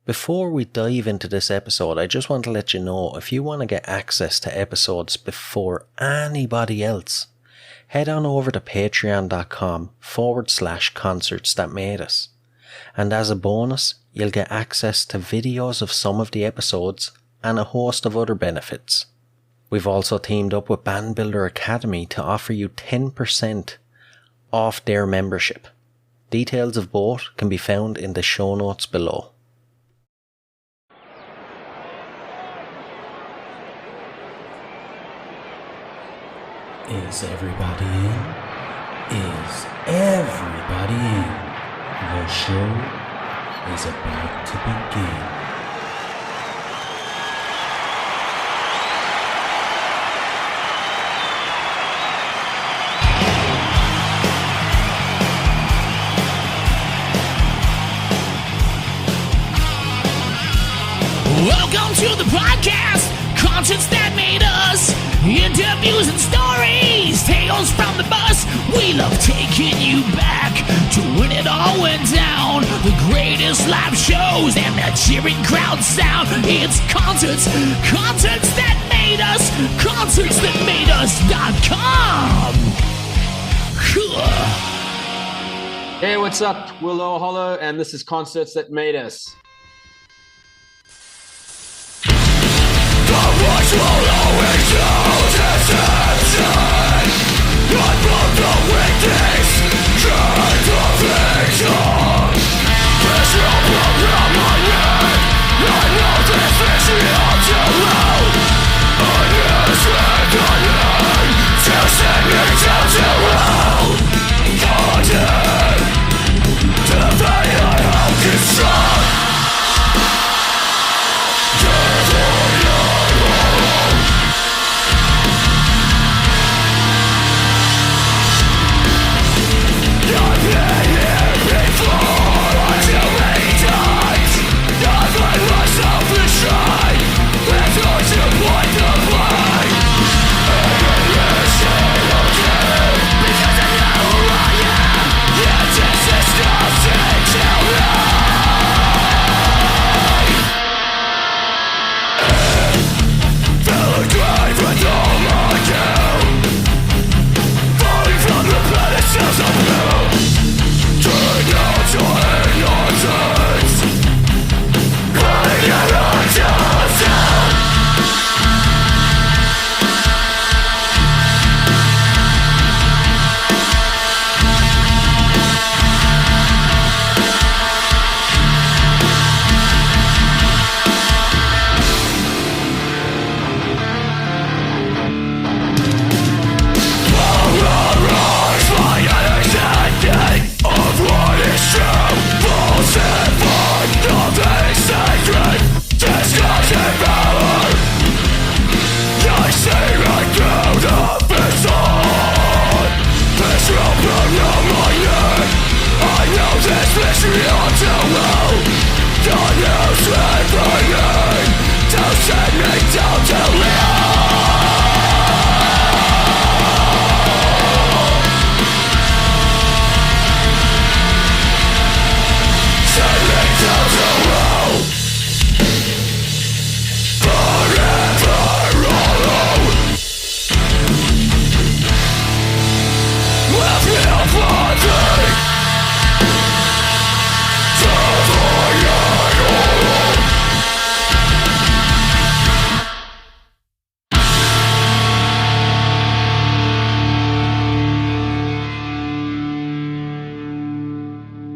Before we dive into this episode, I just want to let you know if you want to get access to episodes before anybody else, head on over to patreon.com/concerts that made us. And as a bonus, you'll get access to videos of some of the episodes and a host of other benefits. We've also teamed up with Band Builder Academy to offer you 10% off their membership. Details of both can be found in the show notes below. Is everybody in? Is everybody in? The show is about to begin. Welcome to the podcast, concerts that made us, interviews and stories, tales from the bus. We love taking you back to when it all went down, the greatest live shows and the cheering crowd sound. It's concerts, concerts that made us, concertsthatmadeus.com. Hey, what's up? Willow Hollow, and this is Concerts That Made Us.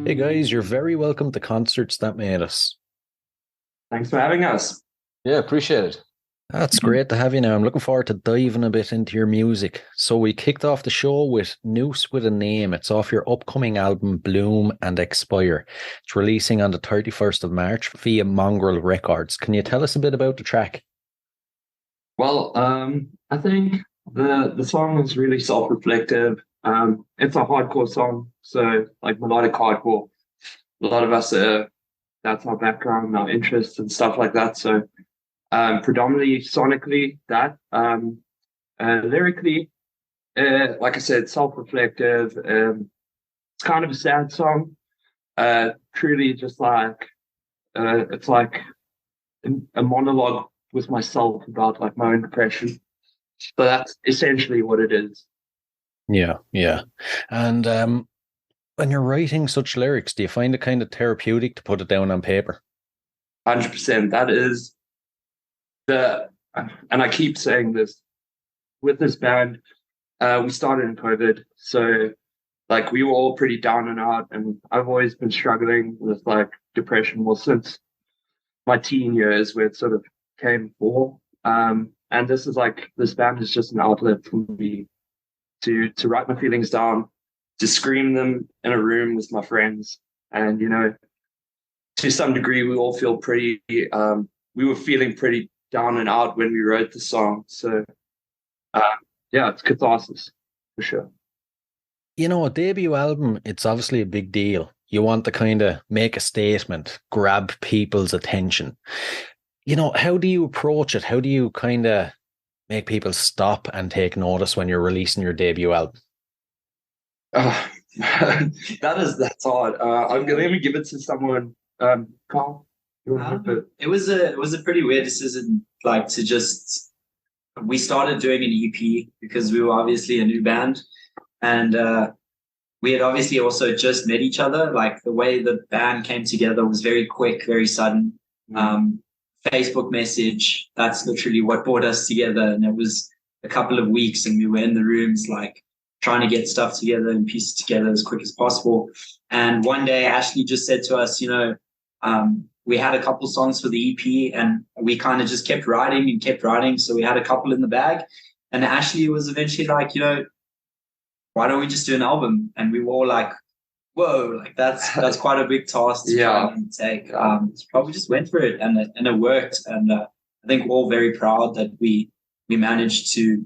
Hey guys, you're very welcome to Concerts That Made Us. Thanks for having us. Yeah, appreciate it. That's great to have you now. I'm looking forward to diving a bit into your music. So we kicked off the show with Noose with a Name. It's off your upcoming album, Bloom and Expire. It's releasing on the 31st of March via Mongrel Records. Can you tell us a bit about the track? Well, I think the song is really self-reflective. It's a hardcore song, so like melodic hardcore. A lot of us, that's our background, our interests and stuff like that. So predominantly sonically that. Lyrically, like I said, self-reflective. It's kind of a sad song. Truly just like It's like a monologue with myself about like my own depression. So that's essentially what it is. Yeah, yeah. And when you're writing such lyrics, do you find it kind of therapeutic to put it down on paper? 100%. That is and I keep saying this with this band. We started in COVID, so like we were all pretty down and out, and I've always been struggling with like depression more since my teen years, where it sort of came for. And this band is just an outlet for me to write my feelings down, to scream them in a room with my friends, and to some degree, we all feel pretty. We were feeling pretty down and out when we wrote the song, so yeah, it's catharsis for sure. A debut album, it's obviously a big deal. You want to kind of make a statement, grab people's attention. How do you approach it? How do you kind of make people stop and take notice when you're releasing your debut album? That's hard. Let me give it to someone. Kyle, you want to it was a pretty weird decision, like we started doing an EP because we were obviously a new band, and we had obviously also just met each other. Like the way the band came together was very quick, very sudden. Facebook message, that's literally what brought us together. And it was a couple of weeks and we were in the rooms like trying to get stuff together and piece it together as quick as possible. And one day Ashley just said to us, we had a couple songs for the EP and we kind of just kept writing. So we had a couple in the bag. And Ashley was eventually like, why don't we just do an album? And we were all like, whoa, like that's quite a big task to try and take. So probably just went for it and it worked. And I think we're all very proud that we managed to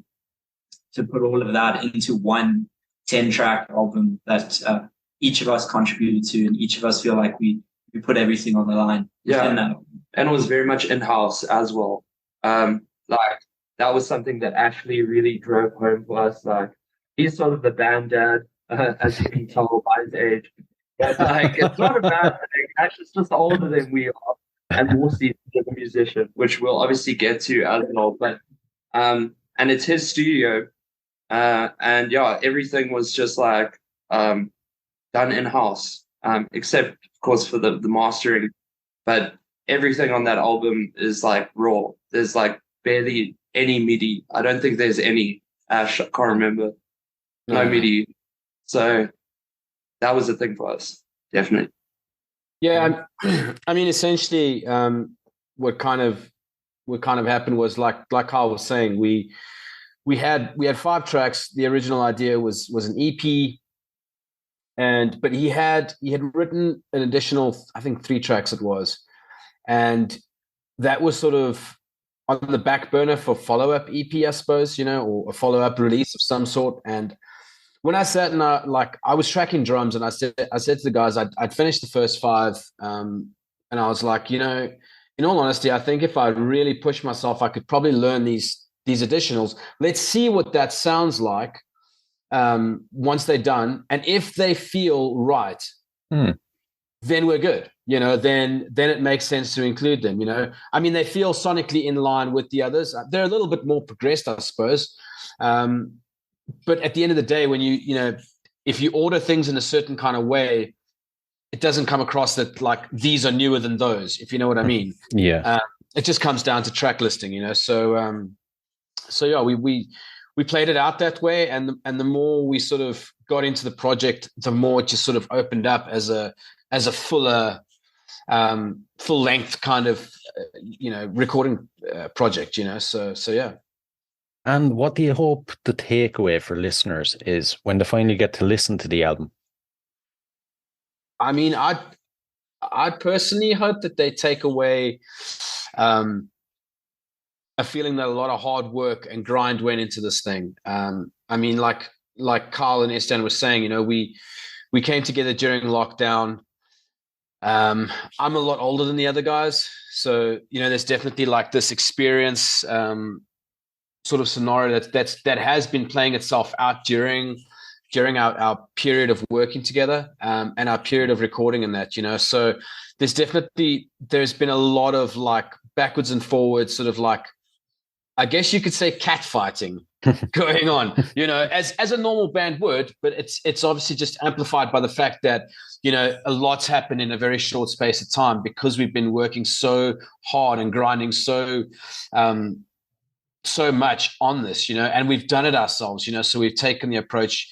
put all of that into one 10-track album that each of us contributed to, and each of us feel like we put everything on the line. Yeah, and it was very much in-house as well. Like that was something that Ashley really drove home for us. Like he's sort of the band dad, as you can tell by his age. But like it's not a bad thing. Ashley's just older than we are and more seasoned as a musician, which we'll obviously get to as well. But and it's his studio. And yeah, everything was just like done in-house, except of course for the mastering. But everything on that album is like raw. There's like barely any MIDI. I don't think there's any. Ash, I can't remember. No MIDI. So that was a thing for us, definitely. Yeah, I mean, essentially, what kind of happened was like Kyle was saying, we had 5 tracks. The original idea was an EP, but he had written an additional, I think 3 tracks it was, and that was sort of on the back burner for follow-up EP, I suppose, or a follow-up release of some sort. And when I sat and I was tracking drums, and I said to the guys, I'd finished the first 5, and I was like, in all honesty, I think if I really push myself, I could probably learn these additionals. Let's see what that sounds like once they're done, and if they feel right, then we're good. Then it makes sense to include them. I mean, they feel sonically in line with the others. They're a little bit more progressed, I suppose. But at the end of the day, when if you order things in a certain kind of way, it doesn't come across that like these are newer than those, if you know what I mean. Yeah. It just comes down to track listing, So yeah, we played it out that way, and the more we sort of got into the project, the more it just sort of opened up as a fuller, full length kind of recording project. So yeah. And what do you hope the takeaway for listeners is when they finally get to listen to the album? I mean, I personally hope that they take away a feeling that a lot of hard work and grind went into this thing. I mean, like Kyle and Estian were saying, we came together during lockdown. I'm a lot older than the other guys, so there's definitely like this experience sort of scenario that has been playing itself out during during our period of working together, and our period of recording and that, so there's been a lot of like backwards and forwards, sort of like, I guess you could say, catfighting going on, as a normal band would, but it's obviously just amplified by the fact that, a lot's happened in a very short space of time, because we've been working so hard and grinding so much on this, and we've done it ourselves, so we've taken the approach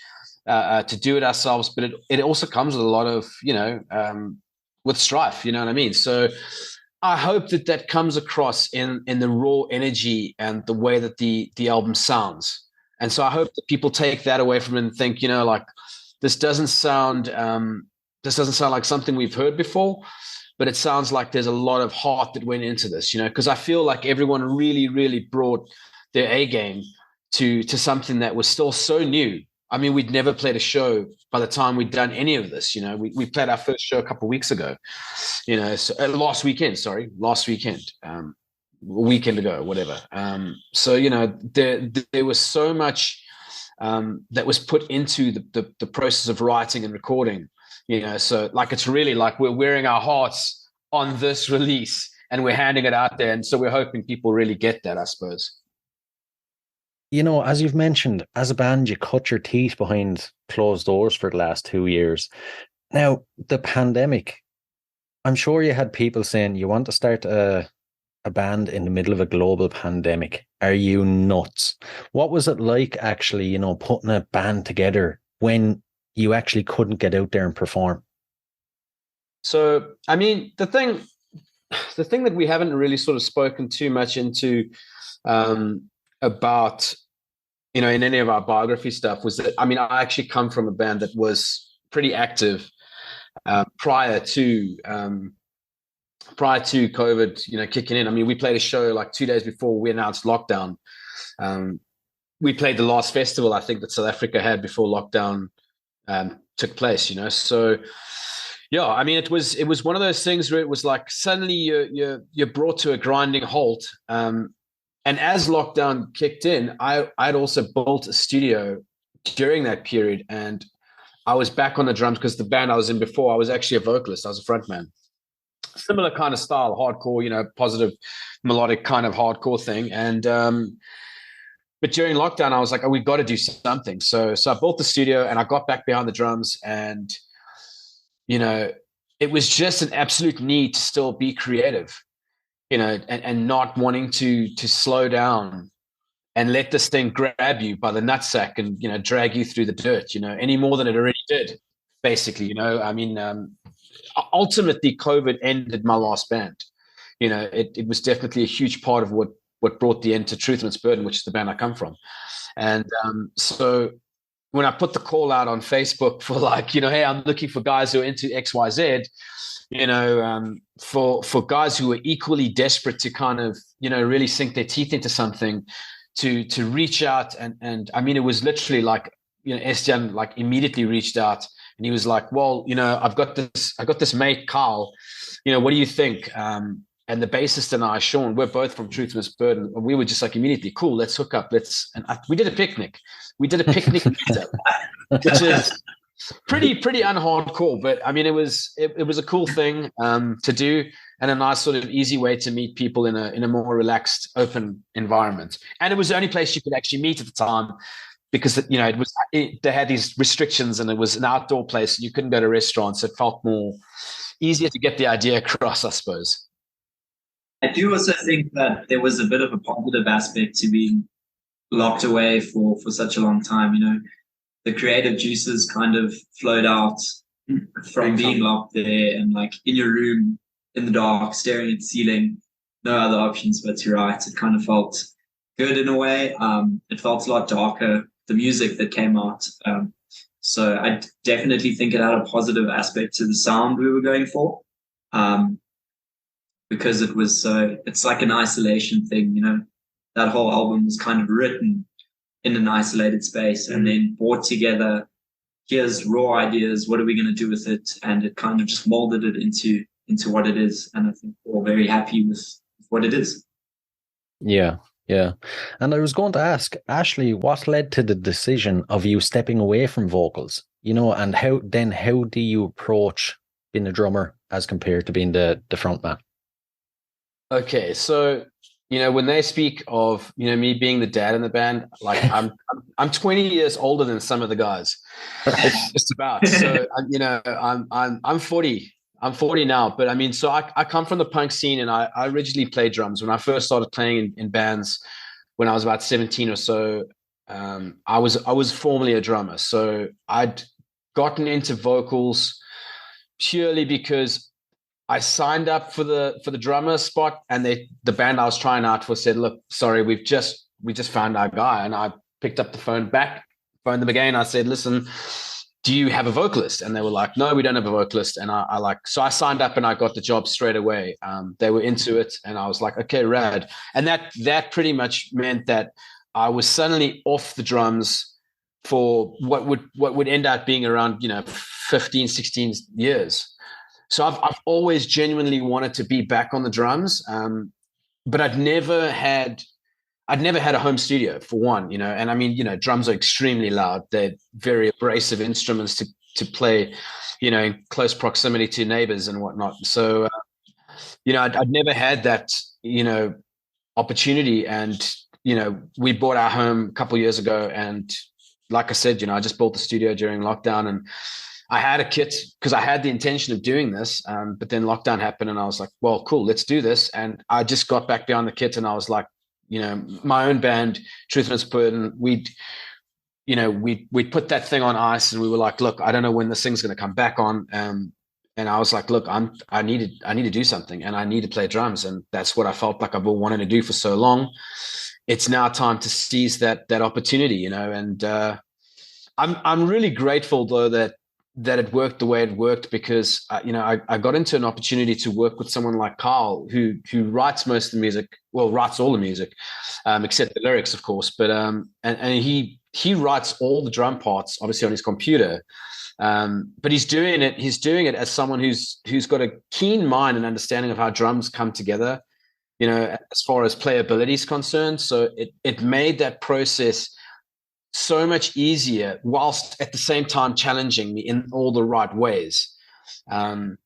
to do it ourselves, but it also comes with a lot of, with strife, you know what I mean? So I hope that comes across in the raw energy and the way that the album sounds. And so I hope that people take that away from it and think, like, this doesn't sound like something we've heard before, but it sounds like there's a lot of heart that went into this, because I feel like everyone really, really brought their A game to something that was still so new. I mean, we'd never played a show by the time we'd done any of this. We played our first show a couple of weeks ago, last weekend, a weekend ago, whatever. So, there was so much that was put into the process of writing and recording, so like, it's really like we're wearing our hearts on this release and we're handing it out there. And so we're hoping people really get that, I suppose. As you've mentioned, as a band, you cut your teeth behind closed doors for the last 2 years. Now, the pandemic, I'm sure you had people saying, you want to start a band in the middle of a global pandemic. Are you nuts? What was it like actually, putting a band together when you actually couldn't get out there and perform? So, I mean, the thing that we haven't really sort of spoken too much into about, in any of our biography stuff, was that, I mean, I actually come from a band that was pretty active prior to COVID, kicking in. I mean, we played a show like 2 days before we announced lockdown. We played the last festival, I think, that South Africa had before lockdown took place, So, yeah, I mean, it was one of those things where it was like suddenly you're brought to a grinding halt. And as lockdown kicked in, I'd also built a studio during that period, and I was back on the drums because the band I was in before, I was actually a vocalist. I was a frontman. Similar kind of style, hardcore, positive, melodic kind of hardcore thing. And but during lockdown, I was like, we've got to do something. So I built the studio and I got back behind the drums, and it was just an absolute need to still be creative. And not wanting to slow down and let this thing grab you by the nutsack and, drag you through the dirt, any more than it already did, basically, I mean, ultimately COVID ended my last band. It was definitely a huge part of what brought the end to Truth and Its Burden, which is the band I come from. And so when I put the call out on Facebook for like, hey, I'm looking for guys who are into XYZ, for guys who are equally desperate to kind of, really sink their teeth into something, to reach out. And I mean, it was literally like, Estian like immediately reached out and he was like, well, I've got this mate, Kyle, what do you think? And the bassist and I, Sean, we're both from Truth and Its Burden. And we were just like immediately, cool, let's hook up. We did a picnic. We did a picnic, which is pretty unhardcore, but I mean, it was a cool thing to do, and a nice sort of easy way to meet people in a more relaxed, open environment. And it was the only place you could actually meet at the time, because they had these restrictions, and it was an outdoor place. You couldn't go to restaurants. It felt more easier to get the idea across, I suppose. I do also think that there was a bit of a positive aspect to being locked away for such a long time. The creative juices kind of flowed out from being locked there and like in your room in the dark, staring at the ceiling, no other options but to write. It kind of felt good in a way. It felt a lot darker, the music that came out. So I definitely think it had a positive aspect to the sound we were going for. Because it's like an isolation thing, that whole album was kind of written in an isolated space and then brought together, here's raw ideas, what are we going to do with it? And it kind of just molded it into what it is. And I think we're all very happy with what it is. Yeah. Yeah. And I was going to ask, Ashley, what led to the decision of you stepping away from vocals? And how do you approach being a drummer as compared to being the front man? Okay, so when they speak of me being the dad in the band, like I'm 20 years older than some of the guys. It's just about. So I'm 40. I'm 40 now, but I mean, so I come from the punk scene, and I originally played drums when I first started playing in bands when I was about 17 or so. I was formerly a drummer, so I'd gotten into vocals purely because I signed up for the drummer spot, and the band I was trying out for said, "Look, sorry, we just found our guy." And I picked up the phoned them again. I said, "Listen, do you have a vocalist?" And they were like, "No, we don't have a vocalist." And so I signed up and I got the job straight away. They were into it, and I was like, "Okay, rad." And that pretty much meant that I was suddenly off the drums for what would end up being around 15, 16 years. So I've always genuinely wanted to be back on the drums, but I'd never had a home studio, for one, and I mean, drums are extremely loud. They're very abrasive instruments to play, in close proximity to neighbors and whatnot. So, I'd never had that, opportunity. And, we bought our home a couple of years ago. And like I said, I just built the studio during lockdown, and I had a kit because I had the intention of doing this, but then lockdown happened, and I was like, well, cool, let's do this. And I just got back behind the kit, and I was like, my own band, Truth and Burden, we'd put that thing on ice, and we were like, look, I don't know when this thing's going to come back on. And I was like, look, I need to do something, and I need to play drums. And that's what I felt like I've been wanting to do for so long. It's now time to seize that opportunity, and I'm really grateful though that it worked the way it worked, because I got into an opportunity to work with someone like Kyle, who writes most of the music, writes all the music, except the lyrics, of course. But and he writes all the drum parts, obviously, on his computer. But he's doing it as someone who's got a keen mind and understanding of how drums come together, as far as playability is concerned. So it made that process so much easier, whilst at the same time challenging me in all the right ways. And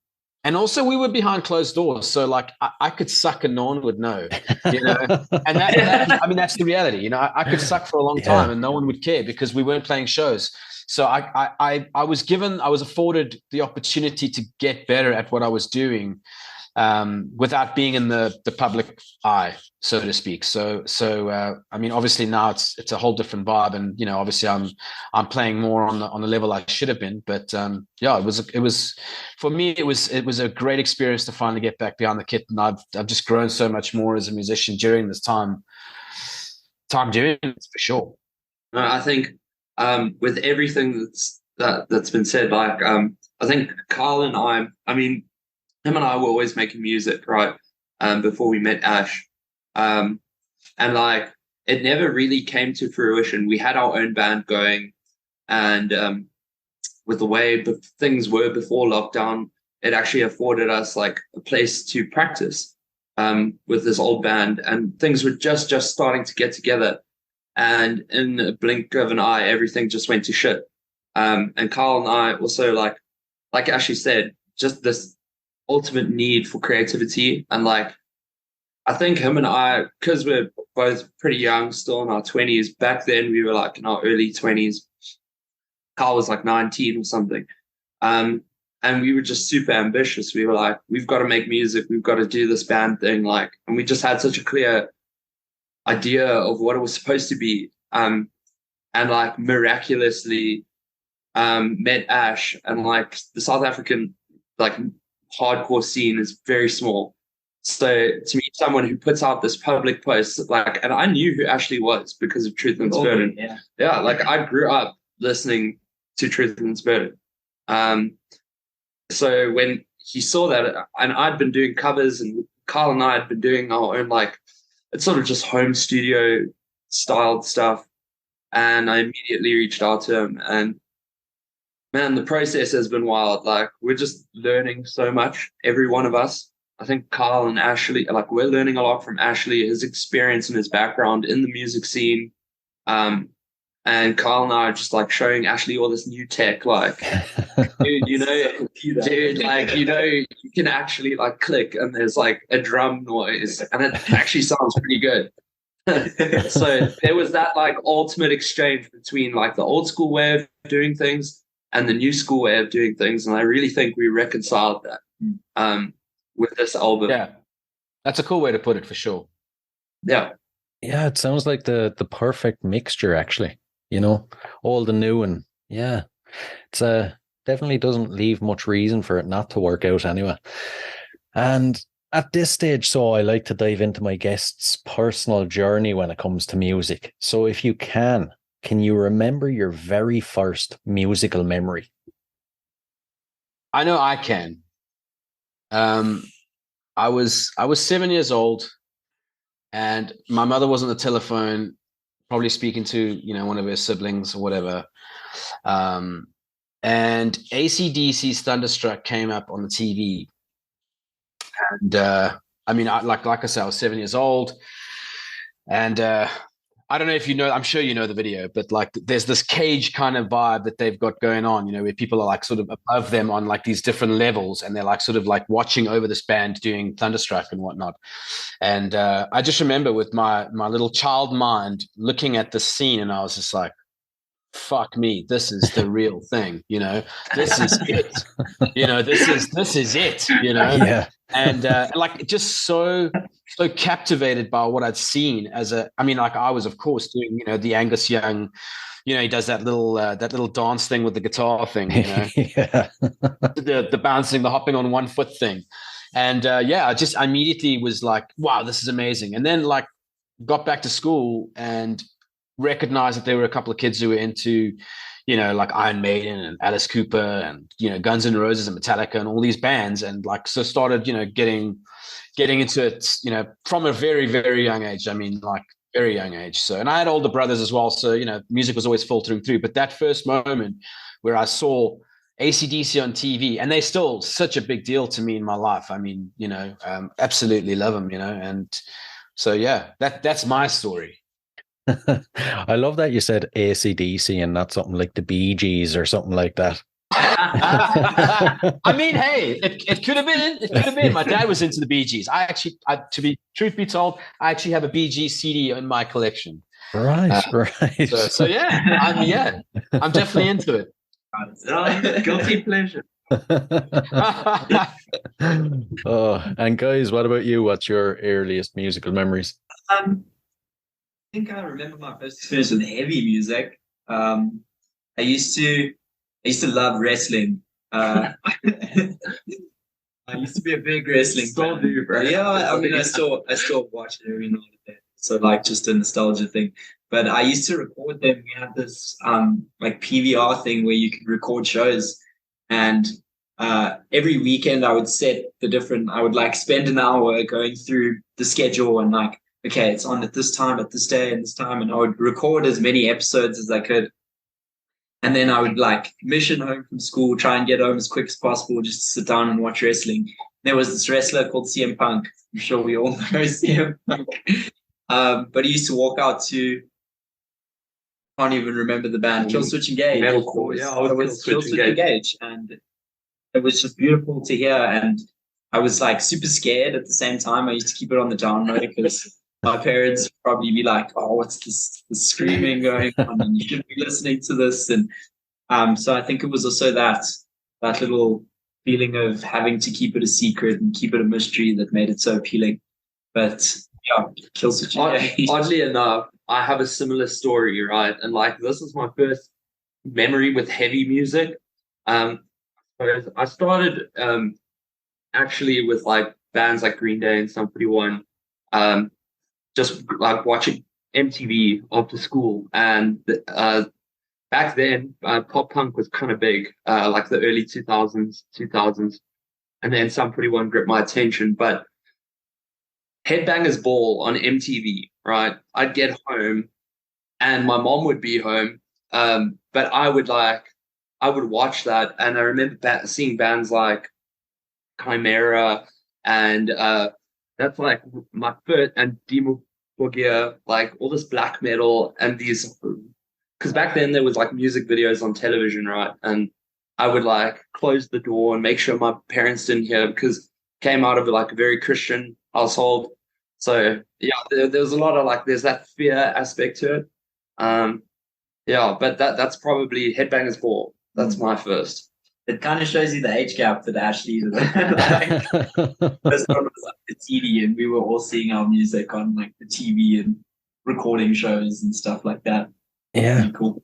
also, we were behind closed doors, so like I could suck and no one would know, And that I mean, that's the reality. I could suck for a long time and no one would care because we weren't playing shows. So I was afforded the opportunity to get better at what I was doing, without being in the public eye, so to speak. So I mean, obviously now it's a whole different vibe, and obviously I'm playing more on the level I should have been. But it was for me, it was a great experience to finally get back behind the kit, and I've just grown so much more as a musician during this time doing it, for sure. No, I think with everything that's been said, like I think Kyle and I mean, him and I were always making music, right? Before we met Ash. And like, it never really came to fruition. We had our own band going, and with the way things were before lockdown, it actually afforded us like a place to practice with this old band, and things were just starting to get together. And in a blink of an eye, everything just went to shit. And Kyle and I also, like Ashley said, just this ultimate need for creativity. And like, I think him and I, because we're both pretty young, still in our 20s, back then we were like in our early 20s. Carl was like 19 or something. And we were just super ambitious. We were like, we've got to make music. We've got to do this band thing. Like, and we just had such a clear idea of what it was supposed to be. And like miraculously met Ash, and like the South African like hardcore scene is very small. So to meet someone who puts out this public post, like, and I knew who Ashley was because of Truth and Burden. Yeah, like I grew up listening to Truth and Burden. So when he saw that, and I'd been doing covers, and Kyle and I had been doing our own, like, it's sort of just home studio styled stuff. And I immediately reached out to him, and man, the process has been wild. Like, we're just learning so much, every one of us. I think Kyle and Ashley, like we're learning a lot from Ashley, his experience and his background in the music scene. And Kyle and I are just like showing Ashley all this new tech, like, dude, like, you can actually like click and there's like a drum noise and it actually sounds pretty good. So there was that like ultimate exchange between like the old school way of doing things and the new school way of doing things. And I really think we reconciled that with this album. Yeah, that's a cool way to put it for sure. Yeah. Yeah, it sounds like the perfect mixture, actually. You know, all the new and yeah, it's definitely doesn't leave much reason for it not to work out anyway. And at this stage, so I like to dive into my guest's personal journey when it comes to music. So if you can you remember your very first musical memory? I know I can. I was 7 years old, and my mother was on the telephone, probably speaking to one of her siblings or whatever. And AC/DC's Thunderstruck came up on the TV, and I mean, like I said, I was 7 years old, and I don't know if you know, I'm sure you know the video, but like there's this cage kind of vibe that they've got going on, where people are like sort of above them on like these different levels, and they're like sort of like watching over this band doing Thunderstruck and whatnot. And I just remember with my little child mind looking at the scene, and I was just like, fuck me, this is the real thing, this is it, this is it, Yeah. And like just so captivated by what I'd seen I was of course doing the Angus Young, he does that little dance thing with the guitar thing, Yeah. the bouncing, the hopping on one foot thing. And I just immediately was like, wow, this is amazing. And then like got back to school and recognized that there were a couple of kids who were into, like Iron Maiden and Alice Cooper and, Guns N' Roses and Metallica and all these bands. And like, so started, getting into it, from a very, very young age. I mean, like very young age. So, and I had older brothers as well. So, music was always filtering through. But that first moment where I saw AC/DC on TV, and they're still such a big deal to me in my life. I mean, absolutely love them, and so, yeah, that's my story. I love that you said AC/DC and not something like the Bee Gees or something like that. I mean, hey, it could have been. It could have been. My dad was into the Bee Gees. Truth be told, I actually have a Bee Gees CD in my collection. Right, right. So yeah, I'm definitely into it. Guilty pleasure. Oh, and guys, what about you? What's your earliest musical memories? I think I remember my first experience with heavy music. I used to love wrestling. I used to be a big wrestling fan. do, bro. Yeah, I mean, I still watch it every now and then. So like just a nostalgia thing. But I used to record them. We had this like PVR thing where you could record shows, and every weekend I would I would like spend an hour going through the schedule and like, okay, it's on at this time, at this day, and this time, and I would record as many episodes as I could. And then I would like mission home from school, try and get home as quick as possible, just to sit down and watch wrestling. There was this wrestler called CM Punk. I'm sure we all know CM Punk. But he used to walk out to, I can't even remember the band, Kill Switch Engage. Metalcore, yeah. It was Kill Switch Engage. And it was just beautiful to hear. And I was like super scared at the same time. I used to keep it on the download because my parents would probably be like, oh, what's this screaming going on? And you shouldn't be listening to this. And so I think it was also that little feeling of having to keep it a secret and keep it a mystery that made it so appealing. But yeah, Kill Switch Engage. Oddly enough, I have a similar story, right? And like, this is my first memory with heavy music. I started actually with like bands like Green Day and Sum 41, just like watching MTV after school. And back then, pop punk was kind of big, like the early 2000s, and then Sum 41 gripped my attention. But Headbangers Ball on MTV, right? I'd get home and my mom would be home, but I would watch that. And I remember seeing bands like Chimera and that's like my first, and Demo Borgia, like all this black metal and these, because back then there was like music videos on television, right? And I would like close the door and make sure my parents didn't hear, because came out of like a very Christian household. So yeah, there's a lot of like, there's that fear aspect to it. Yeah, but that's probably Headbangers Ball. That's my first. It kind of shows you the age gap that Ashley like, first one was like the TV, and we were all seeing our music on like the TV and recording shows and stuff like that. Yeah. Pretty cool.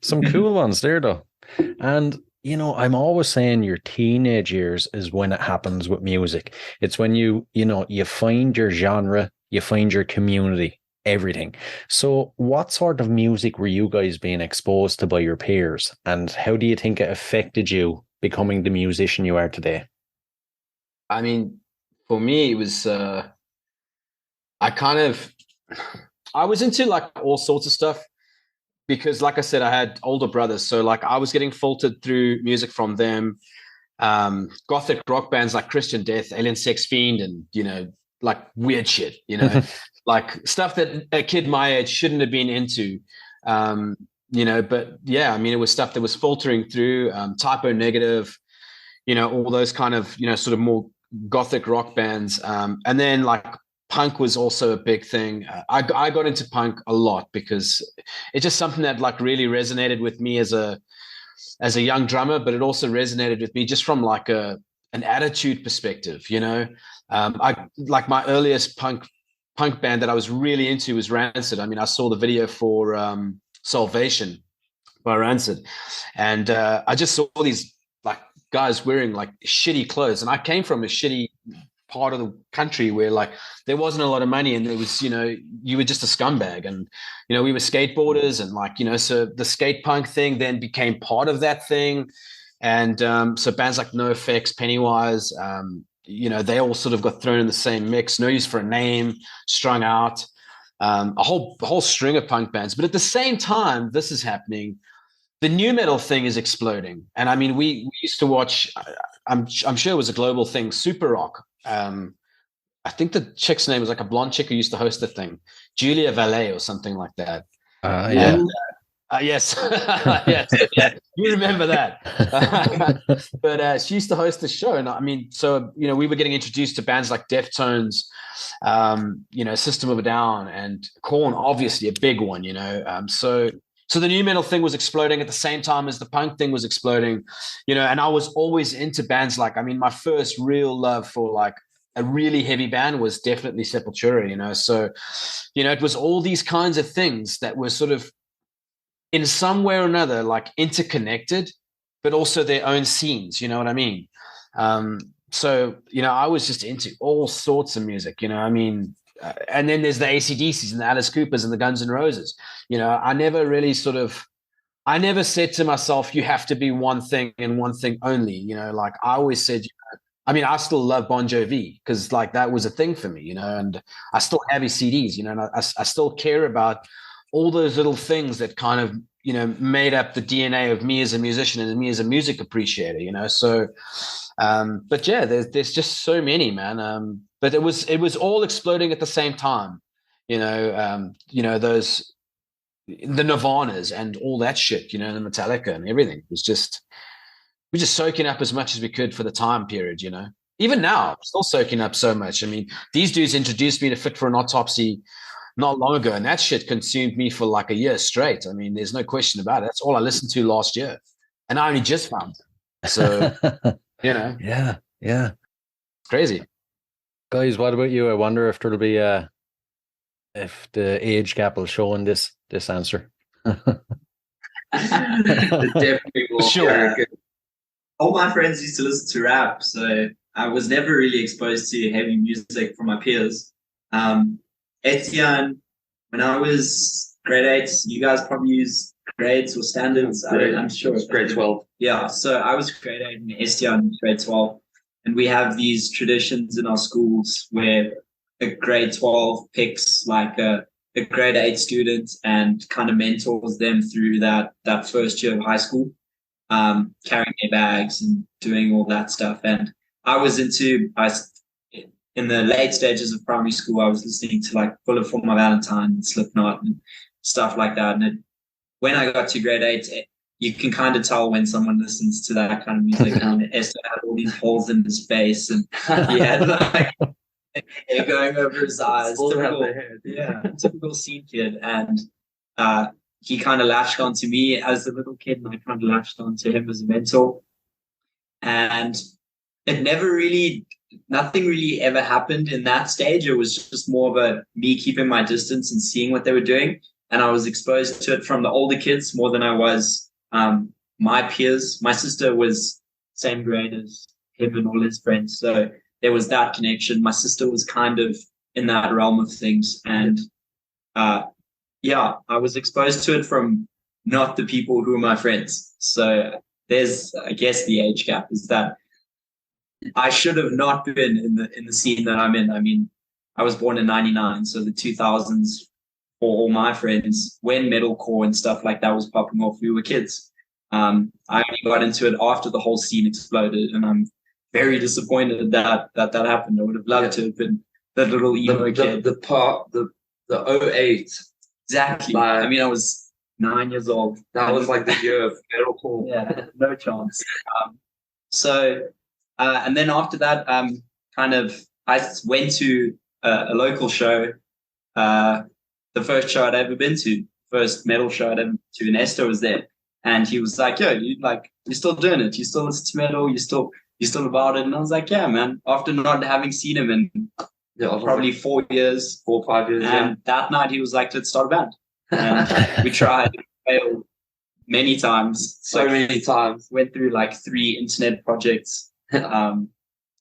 Some cool ones there though. And you know, I'm always saying your teenage years is when it happens with music. It's when you find your genre, you find your community, everything. So what sort of music were you guys being exposed to by your peers? And how do you think it affected you becoming the musician you are today? I mean, for me, it was, I was into like all sorts of stuff, because like I said, I had older brothers. So like I was getting filtered through music from them. Gothic rock bands like Christian Death, Alien Sex Fiend, and, you know, like weird shit, you know, like stuff that a kid my age shouldn't have been into. You know, but yeah, I mean, it was stuff that was filtering through, Typo Negative, you know, all those kind of, you know, sort of more Gothic rock bands. And then like punk was also a big thing. I got into punk a lot because it's just something that like really resonated with me as a young drummer, but it also resonated with me just from like an attitude perspective, you know. I like my earliest punk band that I was really into was Rancid. I mean, I saw the video for Salvation by Rancid, and I just saw these like guys wearing like shitty clothes, and I came from a shitty part of the country where like there wasn't a lot of money, and there was, you know, you were just a scumbag, and you know, we were skateboarders, and like, you know, so the skate punk thing then became part of that thing. And so bands like NoFX, Pennywise, you know, they all sort of got thrown in the same mix. No Use for a Name, Strung Out, a whole string of punk bands. But at the same time this is happening, the new metal thing is exploding. And I mean, we used to watch, I'm sure it was a global thing, Super Rock. I think the chick's name was like a blonde chick who used to host the thing, Julia Valet or something like that. Yeah. Yes. Yes. Yeah. You remember that. But she used to host the show. And I mean, so, you know, we were getting introduced to bands like Deftones, you know, System of a Down, and Korn, obviously a big one, you know. So the new metal thing was exploding at the same time as the punk thing was exploding, you know, and I was always into bands like, I mean, my first real love for like a really heavy band was definitely Sepultura, you know. So, you know, it was all these kinds of things that were sort of in some way or another like interconnected, but also their own scenes, you know what I mean? So, you know, I was just into all sorts of music, you know, I mean, and then there's the AC/DCs and the Alice Coopers and the Guns N' Roses. You know, I never said to myself, you have to be one thing and one thing only. You know, like I always said, you know, I mean, I still love Bon Jovi because like that was a thing for me, you know, and I still have his CDs, you know, and I still care about all those little things that kind of, you know, made up the DNA of me as a musician and me as a music appreciator, you know. So, but yeah, there's just so many, man. But it was all exploding at the same time, you know. Those the Nirvanas and all that shit, you know, the Metallica and everything. It was just we're just soaking up as much as we could for the time period, you know. Even now, I'm still soaking up so much. I mean, these dudes introduced me to Fit for an Autopsy not long ago, and that shit consumed me for like a year straight. I mean, there's no question about it. That's all I listened to last year, and I only just found it. So, you know, yeah, crazy. Guys, what about you? I wonder if there'll be if the age gap will show in this answer. Definitely will. Sure. All my friends used to listen to rap, so I was never really exposed to heavy music from my peers. Estian, when I was grade 8, you guys probably use grades or standards. I'm sure it's grade 12. Yeah, so I was grade 8 and Estian grade 12. And we have these traditions in our schools where a grade 12 picks like a grade 8 student and kind of mentors them through that first year of high school, carrying their bags and doing all that stuff. And I was into in the late stages of primary school, I was listening to like Bullet for My Valentine and Slipknot and stuff like that. And when I got to grade 8, you can kind of tell when someone listens to that kind of music. And Estian had all these holes in his face, and he had like hair going over his eyes. Typical scene kid. And he kind of latched onto me as a little kid, and I kind of latched onto him as a mentor. And it nothing really ever happened in that stage. It was just more of me keeping my distance and seeing what they were doing. And I was exposed to it from the older kids more than I was my peers. My sister was same grade as him and all his friends. So there was that connection. My sister was kind of in that realm of things. And I was exposed to it from not the people who are my friends. So there's, I guess, the age gap is that I should have not been in the scene that I'm in. I mean, I was born in 99, so the 2000s for all my friends, when metalcore and stuff like that was popping off, we were kids. I only got into it after the whole scene exploded, and I'm very disappointed that happened. I would have loved to have been that little emo kid. The 08. Exactly. I mean, I was 9 years old. That was like the year of metalcore. Yeah, no chance. And then after that, I went to a local show, the first show I'd ever been to, first metal show I'd ever been to, and Esther was there. And he was like, yo, you're still doing it. You still listen to metal. You're still about it. And I was like, yeah, man. After not having seen him in probably 4 years. 4 or 5 years. And that night he was like, let's start a band. And we tried and failed many times. Many times. Went through like 3 internet projects. And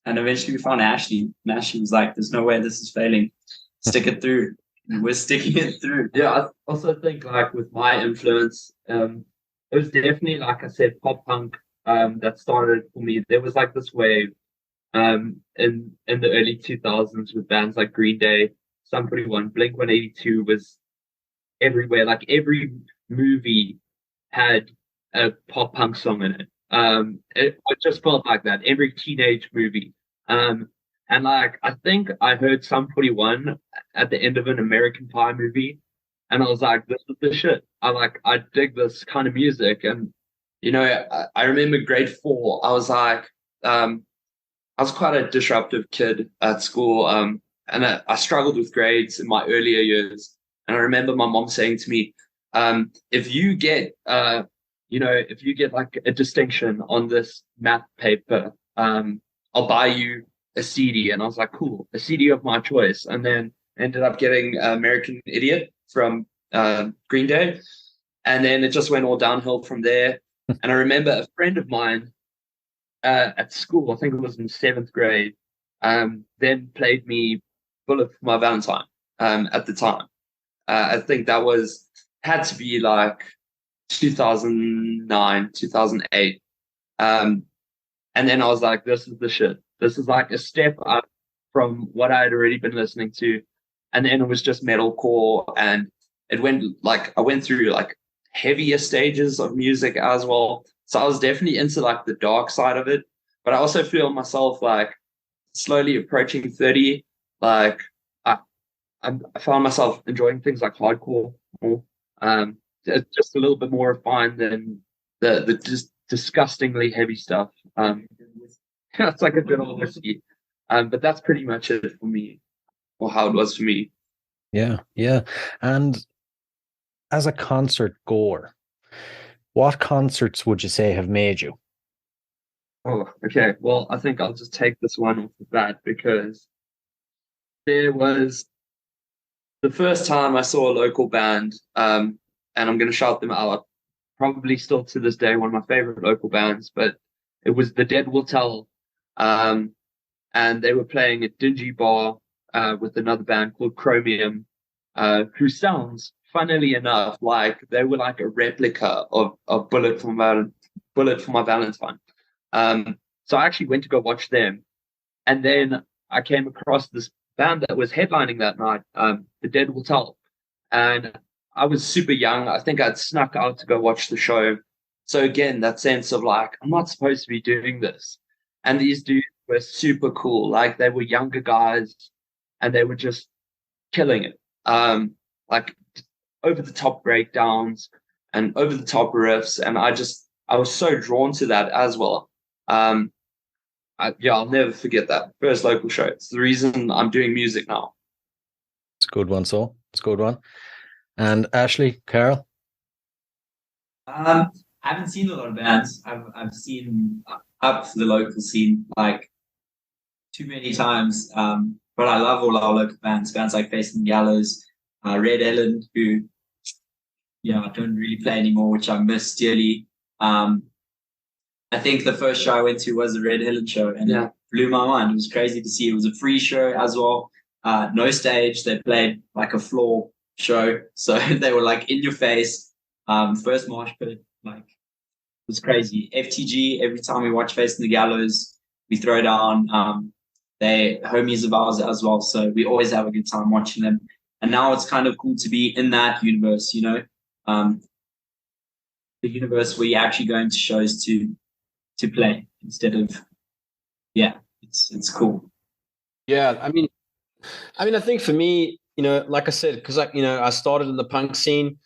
eventually we found Ashley. And Ashley was like, there's no way this is failing. Stick it through. And we're sticking it through. Yeah, I also think like with my influence, it was definitely, like I said, pop punk that started for me. There was like this wave in the early 2000s with bands like Green Day, Sum 41, Blink-182 was everywhere. Like every movie had a pop punk song in it. It just felt like that. Every teenage movie. And like I think I heard Sum 41 at the end of an American Pie movie, and I was like, this is the shit. I dig this kind of music. And I remember grade 4, I was like, I was quite a disruptive kid at school, and I struggled with grades in my earlier years. And I remember my mom saying to me, if you get like a distinction on this math paper, I'll buy you a CD. And I was like, cool, a CD of my choice. And then ended up getting American Idiot from Green Day. And then it just went all downhill from there. And I remember a friend of mine at school, I think it was in 7th grade, then played me Bullet for My Valentine at the time. I think that had to be like 2009, 2008. And then I was like, this is the shit. This is like a step up from what I had already been listening to. And then it was just metalcore, and I went through like heavier stages of music as well. So I was definitely into like the dark side of it, but I also feel myself like slowly approaching 30. Like I found myself enjoying things like hardcore more. It's just a little bit more refined than the just disgustingly heavy stuff. It's like a bit of whiskey. But that's pretty much it for me, or how it was for me. Yeah. And as a concert goer, what concerts would you say have made you? Oh, okay. Well, I think I'll just take this one off the bat, because there was the first time I saw a local band, and I'm going to shout them out, probably still to this day, one of my favorite local bands, but it was The Dead Will Tell. And they were playing at Dingy Bar with another band called Chromium, who sounds, funnily enough, like they were like a replica of Bullet for My Valentine. So I actually went to go watch them, and then I came across this band that was headlining that night, The Dead Will Tell, and I was super young. I think I'd snuck out to go watch the show. So again, that sense of like, I'm not supposed to be doing this. And these dudes were super cool. Like they were younger guys and they were just killing it. Like over the top breakdowns and over the top riffs. And I was so drawn to that as well. I'll never forget that first local show. It's the reason I'm doing music now. It's a good one, so it's a good one. And Ashley, Carol? I haven't seen a lot of bands. I've seen up the local scene like too many times. But I love all our local bands like Facing the Gallows, Red Ellen, who I don't really play anymore, which I miss dearly. I think the first show I went to was the Red Helen show, and it blew my mind. It was crazy to see. It was a free show as well. No stage. They played like a floor show, so they were like in your face. First mosh pit, like it was crazy. FTG. Every time we watch Facing the Gallows, we throw down. They homies of ours as well, so we always have a good time watching them. And now it's kind of cool to be in that universe, the universe where you're actually going to shows to play instead of it's cool. I mean I think for me, like I said, because I started in the punk scene.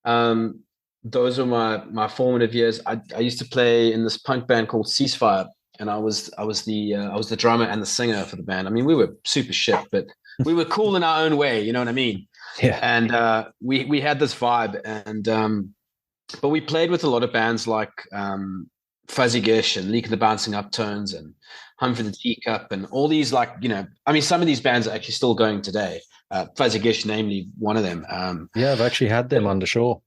Those were my formative years. I used to play in this punk band called Ceasefire, and I was the drummer and the singer for the band. I mean, we were super shit, but we were cool in our own way, you know what I mean? Yeah. And we had this vibe, and but we played with a lot of bands like Fuzzy Gish and Leak of the Bouncing Uptones and Hum for the Teacup and all these, like, some of these bands are actually still going today. Fuzzy Gish, namely one of them. I've actually had them on the show.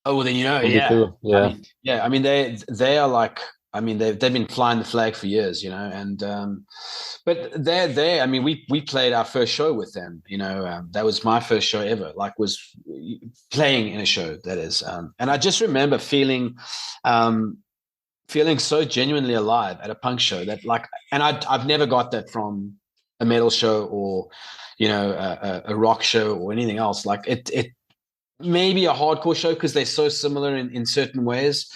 Oh, well, then Cool. Yeah. I mean, they are like, they've been flying the flag for years, and but they're there. I mean, we played our first show with them. That was my first show ever. Like, was playing in a show, that is. And I just remember feeling so genuinely alive at a punk show that, like, and I've never got that from a metal show or a rock show or anything else. Like it maybe a hardcore show because they're so similar in certain ways.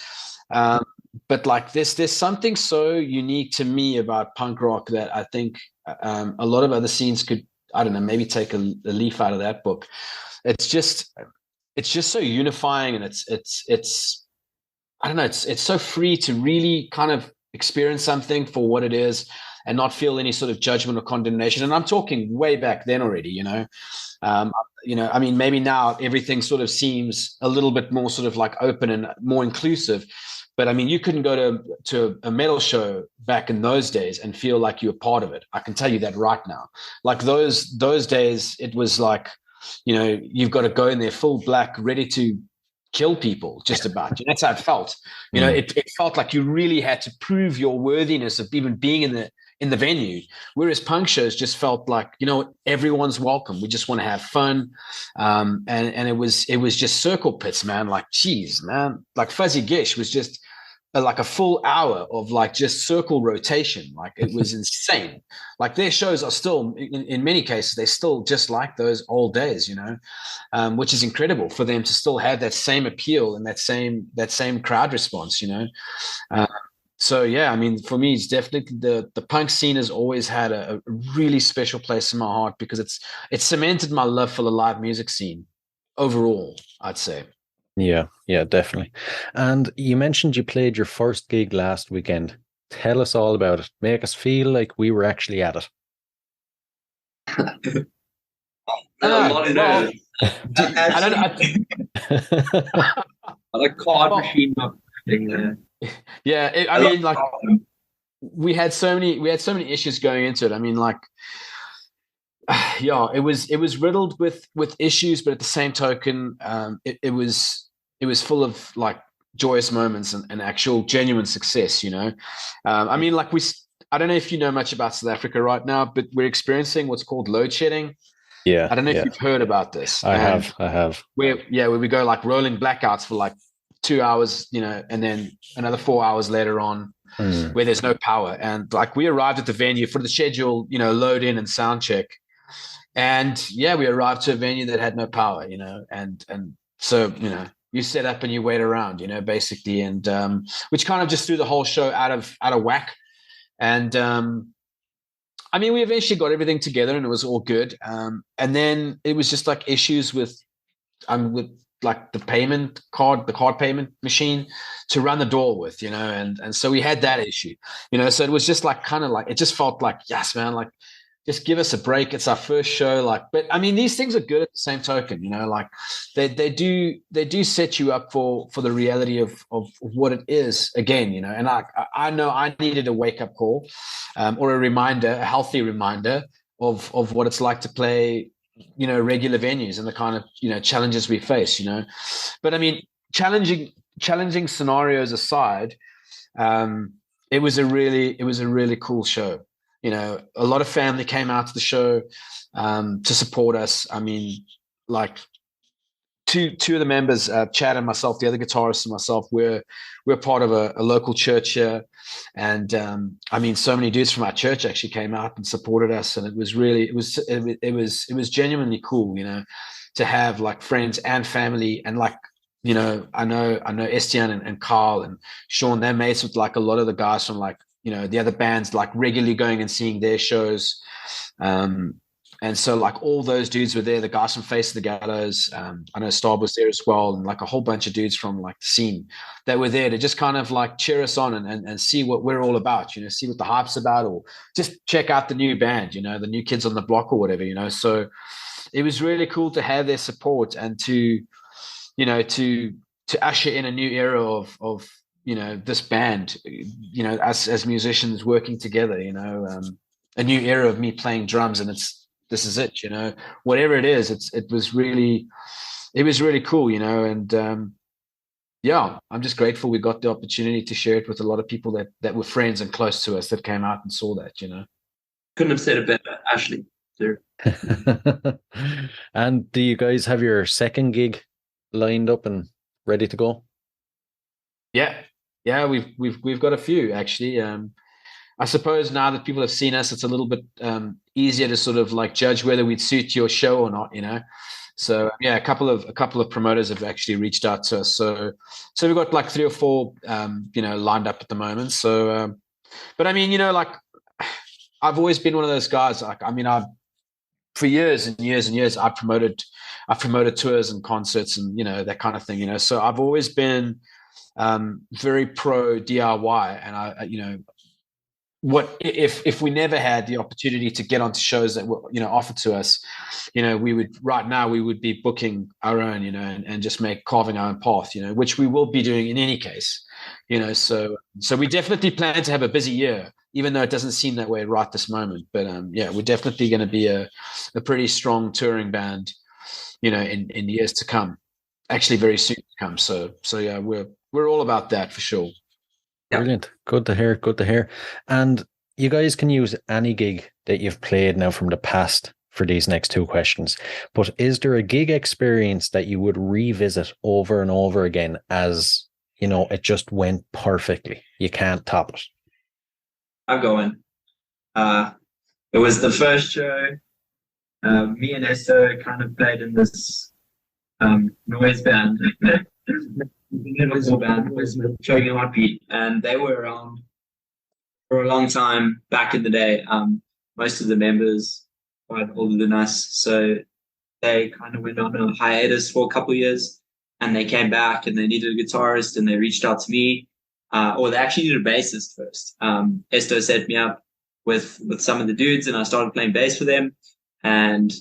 But like there's something so unique to me about punk rock that I think a lot of other scenes could, I don't know, maybe take a leaf out of that book. It's just so unifying, and it's I don't know, it's so free to really kind of experience something for what it is and not feel any sort of judgment or condemnation. And I'm talking way back then already, I mean, maybe now everything sort of seems a little bit more sort of like open and more inclusive. But I mean, you couldn't go to a metal show back in those days and feel like you were part of it. I can tell you that right now. Like those days, it was like, you've got to go in there full black, ready to kill people, just about. That's how it felt. It felt like you really had to prove your worthiness of even being in the venue. Whereas punk shows just felt like, everyone's welcome. We just want to have fun. And it was just circle pits, man. Like, geez, man. Like Fuzzy Gish was just like a full hour of like just circle rotation. Like it was insane. Like their shows are still, in many cases, they're still just like those old days, which is incredible for them to still have that same appeal and that same crowd response, So yeah, I mean, for me, it's definitely the punk scene has always had a really special place in my heart because it's cemented my love for the live music scene overall, I'd say. Yeah, definitely. And you mentioned you played your first gig last weekend. Tell us all about it. Make us feel like we were actually at it. I like card machine thing there. Yeah, I mean, like we had so many issues going into it. I mean, like, it was riddled with issues, but at the same token, it was full of like joyous moments and actual genuine success. I mean, like I don't know if you know much about South Africa right now, but we're experiencing what's called load shedding. Yeah, I don't know if you've heard about this. I have. Where we go like rolling blackouts for like 2 hours, and then another 4 hours later on where there's no power. And like we arrived at the venue for the schedule, load in and sound check. And we arrived to a venue that had no power, and so, you set up and you wait around, basically. And which kind of just threw the whole show out of whack. And I mean, we eventually got everything together and it was all good. And then it was just like issues with like the card payment machine to run the door with, and so we had that issue, so it was just like kind of like, it just felt like, yes, man, like just give us a break. It's our first show. Like, but I mean, these things are good at the same token, like they do set you up for the reality of what it is again, and I know I needed a wake up call, or a healthy reminder of what it's like to play, regular venues and the kind of, challenges we face, but I mean, challenging scenarios aside, it was a really cool show. A lot of family came out to the show to support us. I mean, like two of the members, Chad and myself, the other guitarist and myself, we're part of a local church here, and I mean, so many dudes from our church actually came out and supported us, and it was genuinely cool, to have like friends and family, and like, I know Estian and Kyle and Sean, they're mates with like a lot of the guys from like, the other bands, like regularly going and seeing their shows. And so like all those dudes were there, the guys from Face of the Gallows. I know Stab was there as well. And like a whole bunch of dudes from like the scene that were there to just kind of like cheer us on and see what we're all about, see what the hype's about, or just check out the new band, the new kids on the block or whatever, So it was really cool to have their support and to usher in a new era of this band, us as musicians working together, a new era of me playing drums, and this is it, whatever it is, it was really cool, and yeah, I'm just grateful we got the opportunity to share it with a lot of people that were friends and close to us that came out and saw that, Couldn't have said it better, Ashley. There. And do you guys have your second gig lined up and ready to go? Yeah, we've got a few actually. I suppose now that people have seen us, it's a little bit easier to sort of like judge whether we'd suit your show or not, So yeah, a couple of promoters have actually reached out to us. So we've got like 3 or 4 lined up at the moment. So but I mean, like I've always been one of those guys. Like, I mean, for years and years and years, I've promoted tours and concerts and that kind of thing. So I've always been very pro DIY, and I what if we never had the opportunity to get onto shows that were offered to us, we would be booking our own, and just carving our own path, which we will be doing in any case, so we definitely plan to have a busy year, even though it doesn't seem that way right this moment. But yeah, we're definitely going to be a pretty strong touring band, in years to come, actually very soon to come. So yeah, we're all about that for sure. Brilliant. Good to hear. And you guys can use any gig that you've played now from the past for these next 2 questions. But is there a gig experience that you would revisit over and over again as, it just went perfectly? You can't top it. I'm going. It was the first show. Me and Esther kind of played in this noise band. Band was Choking Heartbeat, and they were around for a long time back in the day. Most of the members quite older than us, so they kind of went on a hiatus for a couple of years, and they came back and they needed a guitarist, and they reached out to me, or they actually needed a bassist first. Esther set me up with some of the dudes, and I started playing bass for them, and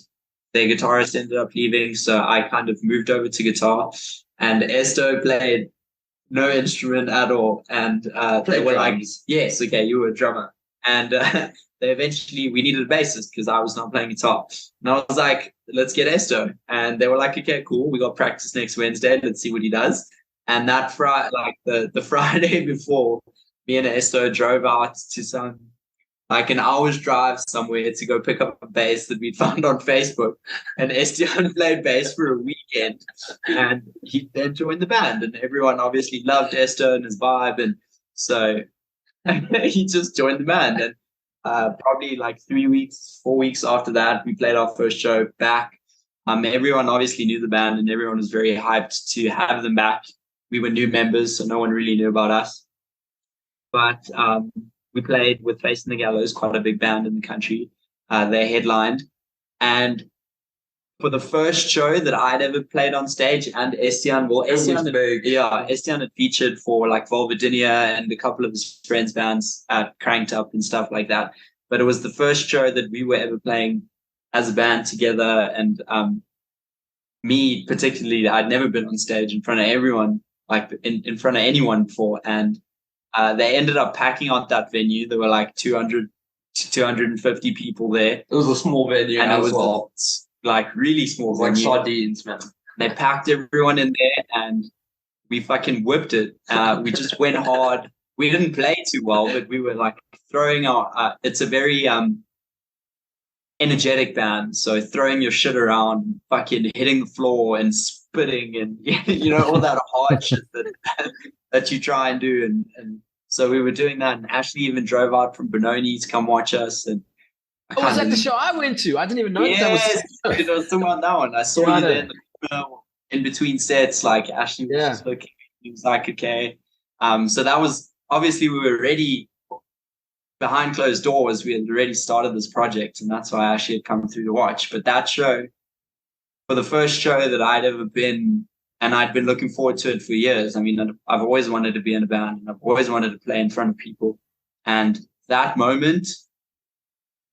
their guitarist ended up leaving, so I kind of moved over to guitar. And Esther played no instrument at all. And they were like, yes, okay, you were a drummer. And we needed a bassist because I was not playing guitar. And I was like, let's get Esther. And they were like, okay, cool. We got practice next Wednesday. Let's see what he does. And that Friday, like the Friday before, me and Esther drove out to like an hour's drive somewhere to go pick up a bass that we'd found on Facebook. And Estian played bass for a weekend, and he then joined the band, and everyone obviously loved Esther and his vibe. And so he just joined the band. And probably like 4 weeks after that, we played our first show back. Everyone obviously knew the band, and everyone was very hyped to have them back. We were new members, so no one really knew about us. But we played with Facing the Gallows, quite a big band in the country. They headlined, and for the first show that I'd ever played on stage, and Estian, Estian had featured for like Volvadinia and a couple of his friends' bands at Cranked Up and stuff like that. But it was the first show that we were ever playing as a band together, and me particularly, I'd never been on stage in front of everyone, like in front of anyone before, and they ended up packing out that venue. There were like 200 to 250 people there. It was a small venue, and as it was well. Like really small, like sardines, man. They packed everyone in there, and we fucking whipped it. We just went hard. We didn't play too well, but we were like throwing our. It's a very energetic band, so throwing your shit around, fucking hitting the floor and spitting, and all that hard shit that you try and do, and so we were doing that. And Ashley even drove out from Benoni to come watch us, and. Oh, was that the show I went to? I didn't even know that was. It was someone that one. I saw you there in between sets. Like Ashley was just looking. He was like, okay. So that was obviously we were ready behind closed doors. We had already started this project, and that's why Ashley had come through to watch. But that show, for the first show that I'd ever been, and I'd been looking forward to it for years. I mean, I've always wanted to be in a band, and I've always wanted to play in front of people. And that moment.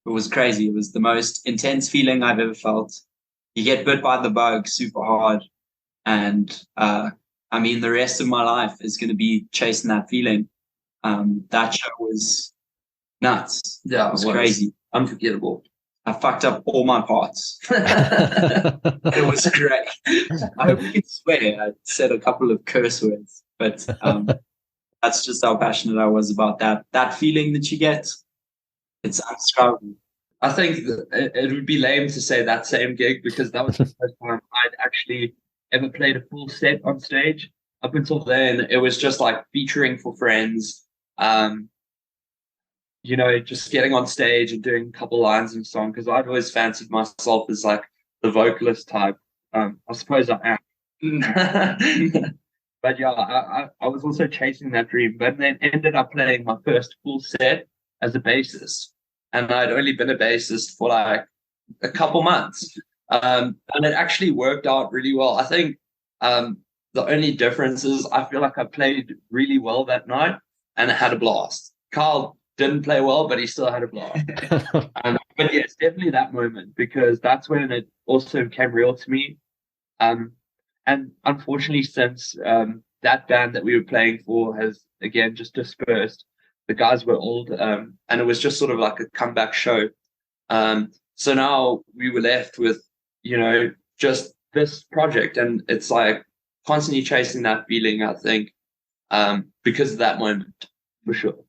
It was crazy. It was the most intense feeling I've ever felt. You get bit by the bug super hard. And I mean, the rest of my life is going to be chasing that feeling. That show was nuts. Yeah, it was crazy. Unforgettable. I fucked up all my parts. It was great. I hope you can swear. I said a couple of curse words, but that's just how passionate I was about that feeling that you get. It's undescribable. I think it would be lame to say that same gig, because that was the first time I'd actually ever played a full set on stage. Up until then, it was just like featuring for friends, just getting on stage and doing a couple lines in a song, because I'd always fancied myself as like the vocalist type. I suppose I am. But yeah, I was also chasing that dream, but then ended up playing my first full set as a bassist, and I'd only been a bassist for like a couple months, and it actually worked out really well. I think the only difference is I feel like I played really well that night, and I had a blast. Kyle didn't play well, but he still had a blast. But yeah, it's definitely that moment, because that's when it also became real to me. And unfortunately, since that band that we were playing for has again just dispersed. The guys were old, and it was just sort of like a comeback show. So now we were left with, just this project, and it's like constantly chasing that feeling, I think, because of that moment, for sure.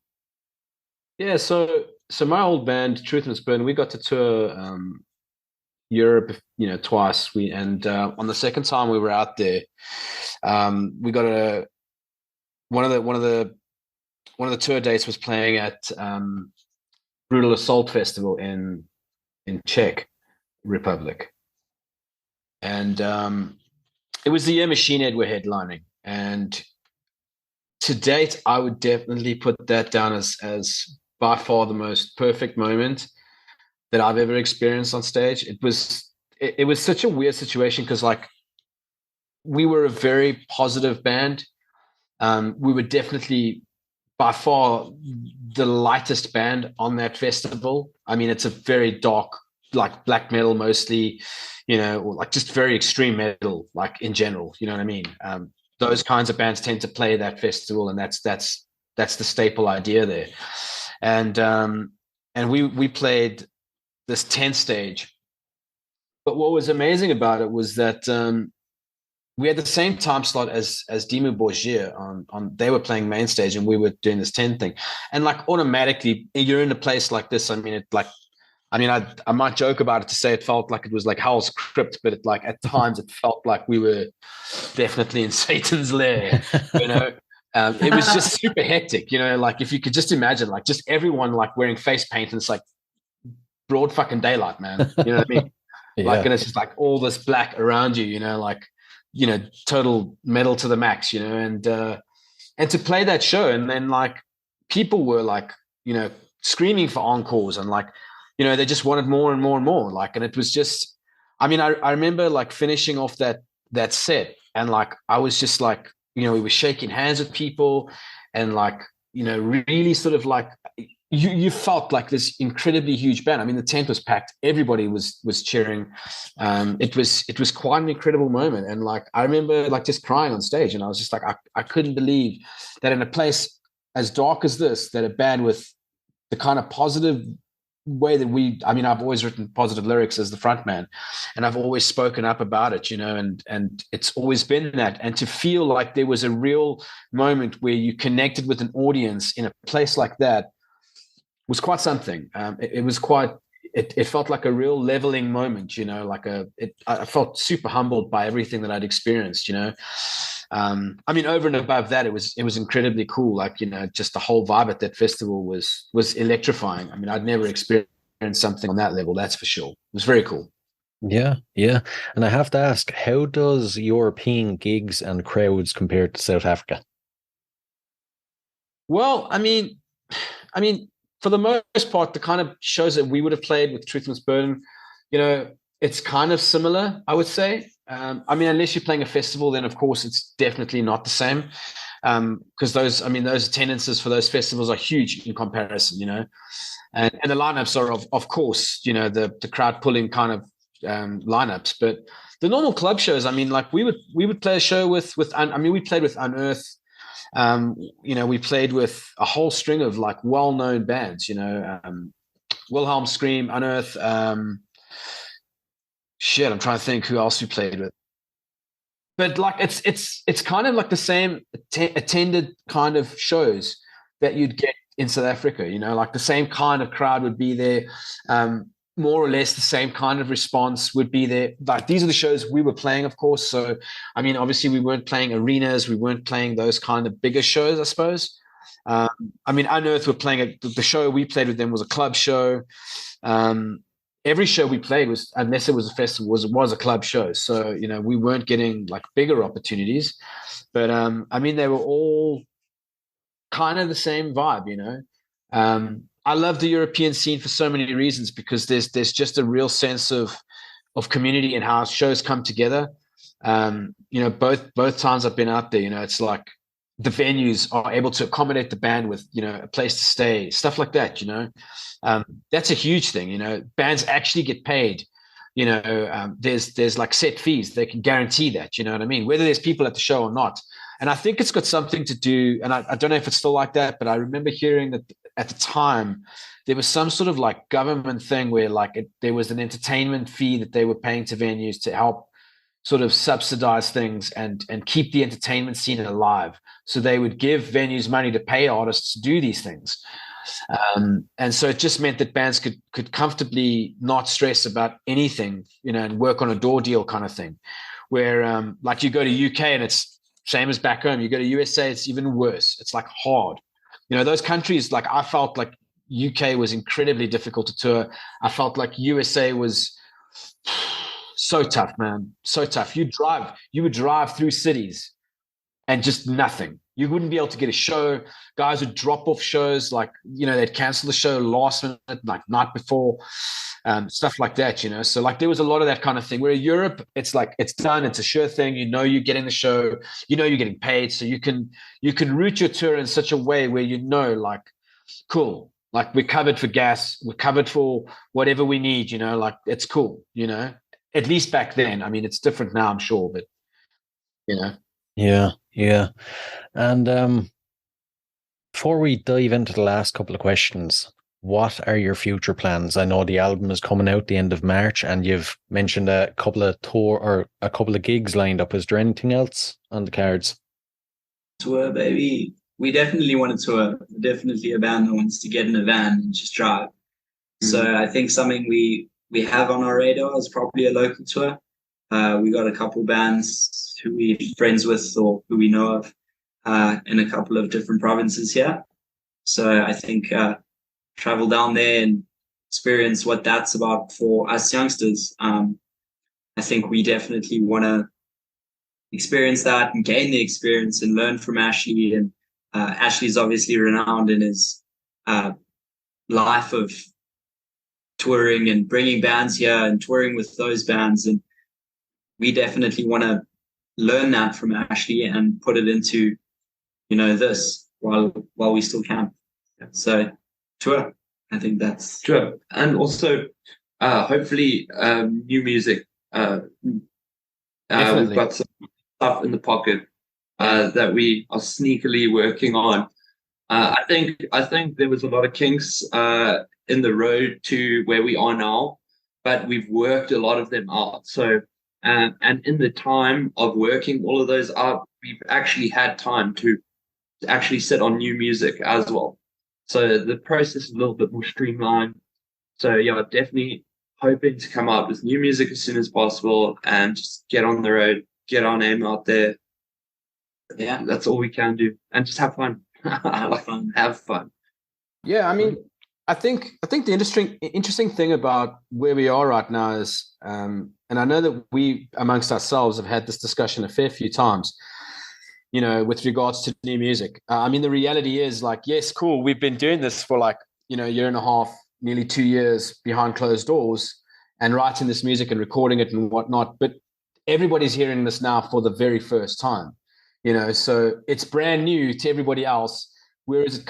Yeah, so my old band, Truth and Spin, we got to tour Europe, twice. On the second time we were out there, we got one of the tour dates was playing at Brutal Assault Festival in Czech Republic, and it was the year Machine Head were headlining. And to date, I would definitely put that down as by far the most perfect moment that I've ever experienced on stage. It was such a weird situation, because like we were a very positive band. We were definitely by far the lightest band on that festival. I mean, it's a very dark, like black metal mostly, or like just very extreme metal, like in general, you know what I mean? Those kinds of bands tend to play that festival, and that's the staple idea there. And we played this 10th stage. But what was amazing about it was that we had the same time slot as Dimmu Borgir on they were playing main stage, and we were doing this 10 thing. And like automatically you're in a place like this. I mean, I might joke about it to say it felt like it was like Hell's Crypt, but it like at times it felt like we were definitely in Satan's lair, it was just super hectic, like if you could just imagine like just everyone like wearing face paint, and it's like broad fucking daylight, man. You know what I mean? Yeah. Like, and it's just like all this black around you, like, total metal to the max, and to play that show, and then like people were like screaming for encores, and like, they just wanted more and more and more. Like, and it was just, I mean, I remember like finishing off that set, and like I was just like, we were shaking hands with people, and like, really sort of like you felt like this incredibly huge band. I mean, the tent was packed, everybody was cheering. It was quite an incredible moment, and like I remember like just crying on stage, and I was just like, I couldn't believe that in a place as dark as this, that a band with the kind of positive way that I've always written positive lyrics as the front man, and I've always spoken up about it, and it's always been that. And to feel like there was a real moment where you connected with an audience in a place like that was quite something. It was quite, it felt like a real leveling moment, I felt super humbled by everything that I'd experienced, I mean, over and above that, it was incredibly cool. Like, just the whole vibe at that festival was electrifying. I mean, I'd never experienced something on that level, that's for sure. It was very cool. Yeah. And I have to ask, how does European gigs and crowds compare to South Africa? Well, I mean, for the most part, the kind of shows that we would have played with Truth Must Burden, it's kind of similar, I would say. I mean, unless you're playing a festival, then of course it's definitely not the same. Because those attendances for those festivals are huge in comparison, and the lineups are of course, the crowd pulling kind of lineups. But the normal club shows, I mean, like we would play a show with we played with Unearth. We played with a whole string of like well-known bands, Wilhelm Scream, Unearth. I'm trying to think who else we played with. But like it's kind of like the same attended kind of shows that you'd get in South Africa, like the same kind of crowd would be there. More or less the same kind of response would be there. Like these are the shows we were playing, of course. So, I mean, obviously we weren't playing arenas. We weren't playing those kind of bigger shows, I suppose. I mean, Unearth were playing the show we played with them was a club show. Every show we played was, unless it was a festival, was a club show. So, we weren't getting like bigger opportunities, but I mean, they were all kind of the same vibe, I love the European scene for so many reasons, because there's just a real sense of community and how shows come together. Both times I've been out there, it's like the venues are able to accommodate the band with, a place to stay, stuff like that, that's a huge thing, bands actually get paid, there's like set fees. They can guarantee that, you know what I mean? Whether there's people at the show or not. And I think it's got something to do, and I don't know if it's still like that, but I remember hearing that at the time there was some sort of like government thing where like there was an entertainment fee that they were paying to venues to help sort of subsidize things and keep the entertainment scene alive. So they would give venues money to pay artists to do these things. And so it just meant that bands could comfortably not stress about anything, and work on a door deal kind of thing, where like you go to UK and it's same as back home. You go to USA, it's even worse. It's like hard. Those countries, like I felt like UK was incredibly difficult to tour. I felt like USA was so tough, man. So tough. You would drive through cities and just nothing. You wouldn't be able to get a show. Guys would drop off shows, like, they'd cancel the show last minute, like night before, stuff like that, So like there was a lot of that kind of thing. Where in Europe, it's like it's done, it's a sure thing. You're getting the show, you're getting paid, so you can route your tour in such a way where like, cool, like we're covered for gas, we're covered for whatever we need, like it's cool, At least back then. I mean, it's different now, I'm sure, but Yeah. And before we dive into the last couple of questions, what are your future plans? I know the album is coming out the end of March, and you've mentioned a couple of tour or a couple of gigs lined up. Is there anything else on the cards? Tour, baby. We definitely want to tour. We're definitely a band that wants to get in a van and just drive. So I think something we have on our radar is probably a local tour. We got a couple bands who we're friends with or who we know of in a couple of different provinces here. So I think travel down there and experience what that's about for us youngsters. I think we definitely want to experience that and gain the experience and learn from Ashley. And Ashley's obviously renowned in his life of touring and bringing bands here and touring with those bands. And we definitely want to learn that from Ashley and put it into, this while we still can. So tour, I think that's Sure. And also, hopefully, new music. We've got some stuff in the pocket that we are sneakily working on. I think there was a lot of kinks in the road to where we are now, but we've worked a lot of them out. So, and in the time of working all of those out, we've actually had time to actually sit on new music as well. So the process is a little bit more streamlined. So yeah, definitely hoping to come out with new music as soon as possible and just get on the road, get our name out there. Yeah, that's all we can do, and just have fun. Have fun. Yeah, I mean, I think the interesting thing about where we are right now is, and I know that we amongst ourselves have had this discussion a fair few times, with regards to new music. I mean, the reality is, like, yes, cool, we've been doing this for like, a year and a half, nearly 2 years behind closed doors and writing this music and recording it and whatnot. But everybody's hearing this now for the very first time, so it's brand new to everybody else. Whereas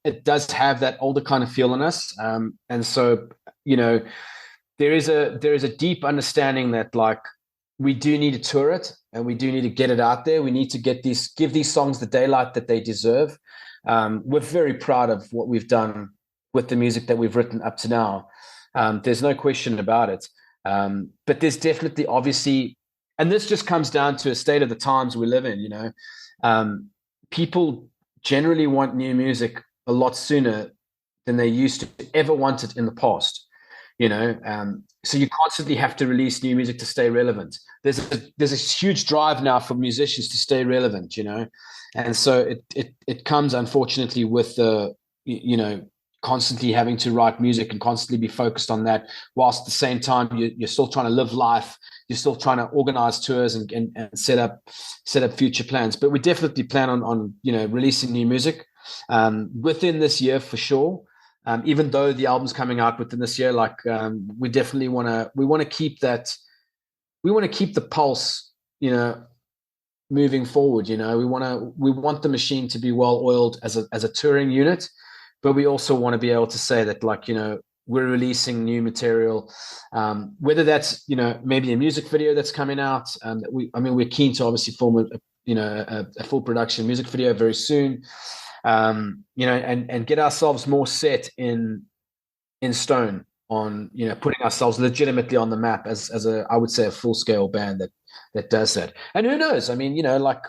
it does have that older kind of feel in us. And so, there is a deep understanding that like we do need to tour it and we do need to get it out there. We need to give these songs the daylight that they deserve. We're very proud of what we've done with the music that we've written up to now. There's no question about it. But there's definitely, obviously, and this just comes down to a state of the times we live in, people generally want new music a lot sooner than they used to ever want it in the past, so you constantly have to release new music to stay relevant. There's a huge drive now for musicians to stay relevant, and so it comes unfortunately with the, constantly having to write music and constantly be focused on that, whilst at the same time you're still trying to live life. You're still trying to organize tours and set up future plans. But we definitely plan on releasing new music within this year for sure. Even though the album's coming out within this year, like we definitely want to keep that. We want to keep the pulse, moving forward. We want the machine to be well oiled as a touring unit, but we also want to be able to say that, like, we're releasing new material, whether that's, maybe a music video that's coming out. We're keen to obviously film a full production music video very soon, and get ourselves more set in stone on, putting ourselves legitimately on the map as I would say a full scale band that does that. And who knows? I mean, like,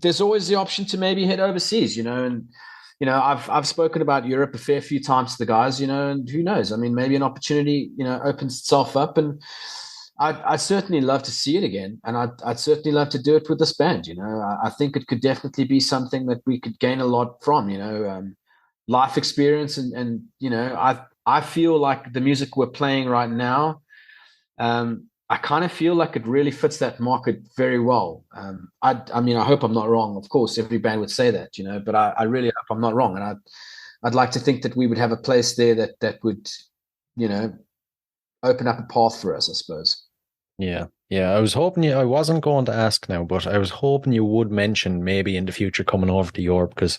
there's always the option to maybe head overseas, and I've spoken about Europe a fair few times to the guys, and who knows? I mean, maybe an opportunity, opens itself up, and I'd certainly love to see it again, and I'd certainly love to do it with this band. I think it could definitely be something that we could gain a lot from, life experience, and I feel like the music we're playing right now, I kind of feel like it really fits that market very well. I hope I'm not wrong. Of course, every band would say that, but I really hope I'm not wrong. And I'd like to think that we would have a place there that would, open up a path for us, I suppose. Yeah. I was hoping I wasn't going to ask now, but I was hoping you would mention maybe in the future coming over to Europe, because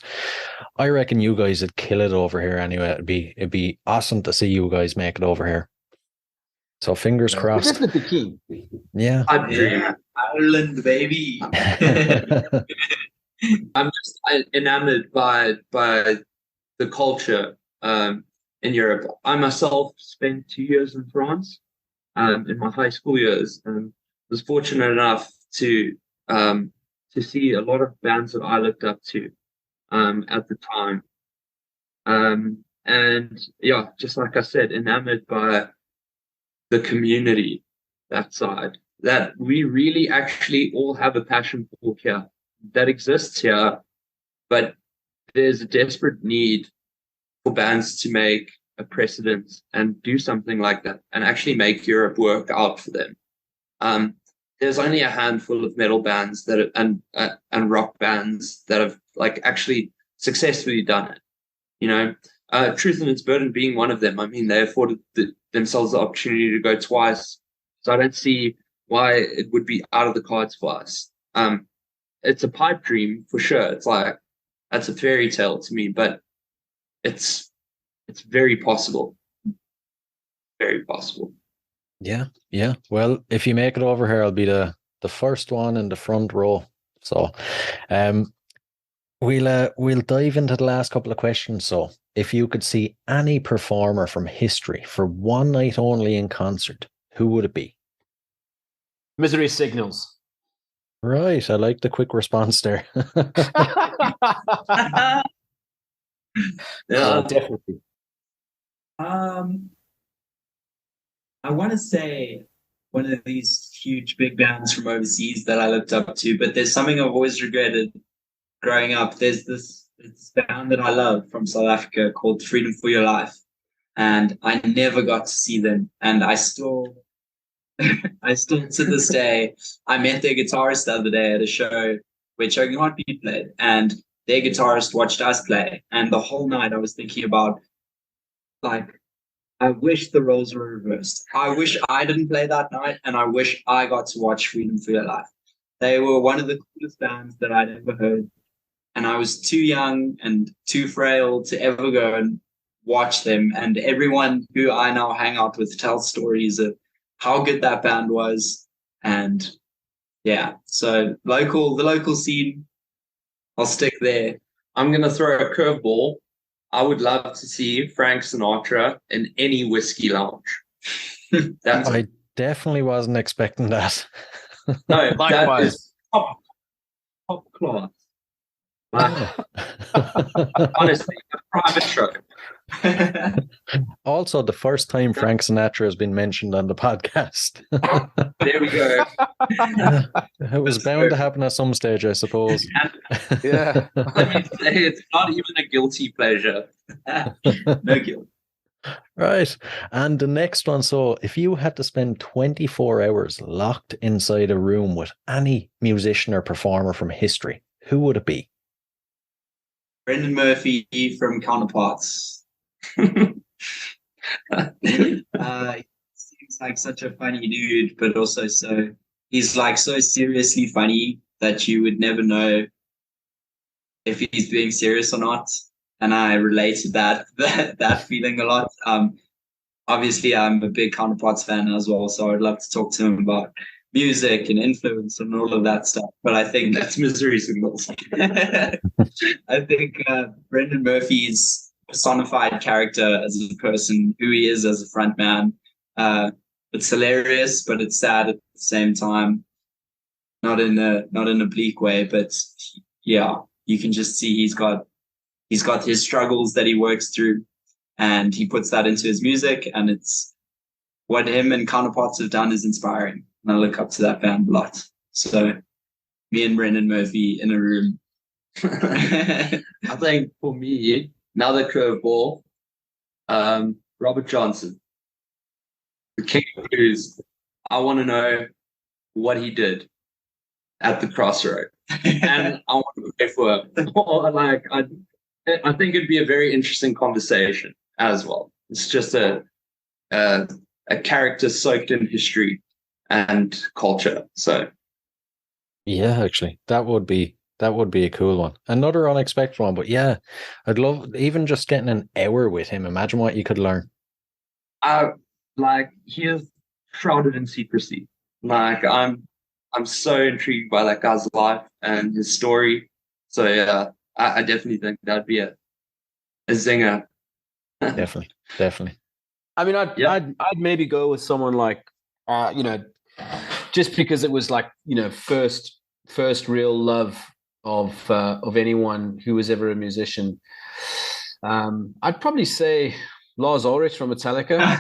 I reckon you guys would kill it over here anyway. It'd be awesome to see you guys make it over here. So fingers crossed. We're definitely keen. Yeah. Ireland, baby. I'm just enamored by the culture in Europe. I myself spent 2 years in France in my high school years, and was fortunate enough to see a lot of bands that I looked up to at the time. And yeah, just like I said, enamored by the community, that side, that we really actually all have a passion for here, that exists here, but there's a desperate need for bands to make a precedent and do something like that and actually make Europe work out for them. There's only a handful of metal bands that and rock bands that have like actually successfully done it. Truth and Its Burden being one of them. I mean, they afforded themselves the opportunity to go twice, so I don't see why it would be out of the cards for us. It's a pipe dream for sure. It's like that's a fairy tale to me, but it's very possible. Very possible. Yeah. Well, if you make it over here, I'll be the first one in the front row. So, we'll dive into the last couple of questions. So, if you could see any performer from history for one night only in concert, who would it be? Misery Signals. Right. I like the quick response there. Yeah, Definitely. I want to say one of these huge big bands from overseas that I looked up to, but there's something I've always regretted growing up. There's this band that I love from South Africa called Freedom for Your Life, and I never got to see them, and I still to this day, I met their guitarist the other day at a show where Choking Heartbeat played, and their guitarist watched us play, and the whole night I was thinking about, like, I wish the roles were reversed. I wish I didn't play that night, and I wish I got to watch Freedom for Your Life. They were one of the coolest bands that I'd ever heard, and I was too young and too frail to ever go and watch them. And everyone who I now hang out with tells stories of how good that band was. And yeah, so the local scene, I'll stick there. I'm going to throw a curveball. I would love to see Frank Sinatra in any whiskey lounge. I definitely wasn't expecting that. No, that Likewise. is top class. Honestly, a private truck. Also, the first time Frank Sinatra has been mentioned on the podcast. There we go. It was bound to happen at some stage, I suppose. Yeah. Let me say, it's not even a guilty pleasure. No guilt. Right. And the next one. So, if you had to spend 24 hours locked inside a room with any musician or performer from history, who would it be? Brendan Murphy from Counterparts. He seems like such a funny dude, but also he's like so seriously funny that you would never know if he's being serious or not. And I related that feeling a lot. Obviously, I'm a big Counterparts fan as well, so I'd love to talk to him about music and influence and all of that stuff. But I think That's Misery Signals. I think Brendan Murphy's personified character as a person, who he is as a front man. It's hilarious, but it's sad at the same time. Not in a bleak way, but yeah, you can just see he's got his struggles that he works through, and he puts that into his music, and it's what him and Counterparts have done is inspiring. And I look up to that band a lot. So me and Brendan Murphy in a room. I think for me, another curveball, Robert Johnson, the King of Blues. I want to know what he did at the crossroad, and I want to pray for him. Like, I think it'd be a very interesting conversation as well. It's just a character soaked in history and culture. So, Yeah, actually, that would be a cool one. Another unexpected one, but yeah, I'd love even just getting an hour with him. Imagine what you could learn. like, he is shrouded in secrecy. Like, I'm so intrigued by that guy's life and his story. So yeah, I definitely think that'd be a zinger. Definitely. I mean, I'd maybe go with someone like, just because it was like, first real love of anyone who was ever a musician. I'd probably say Lars Ulrich from Metallica.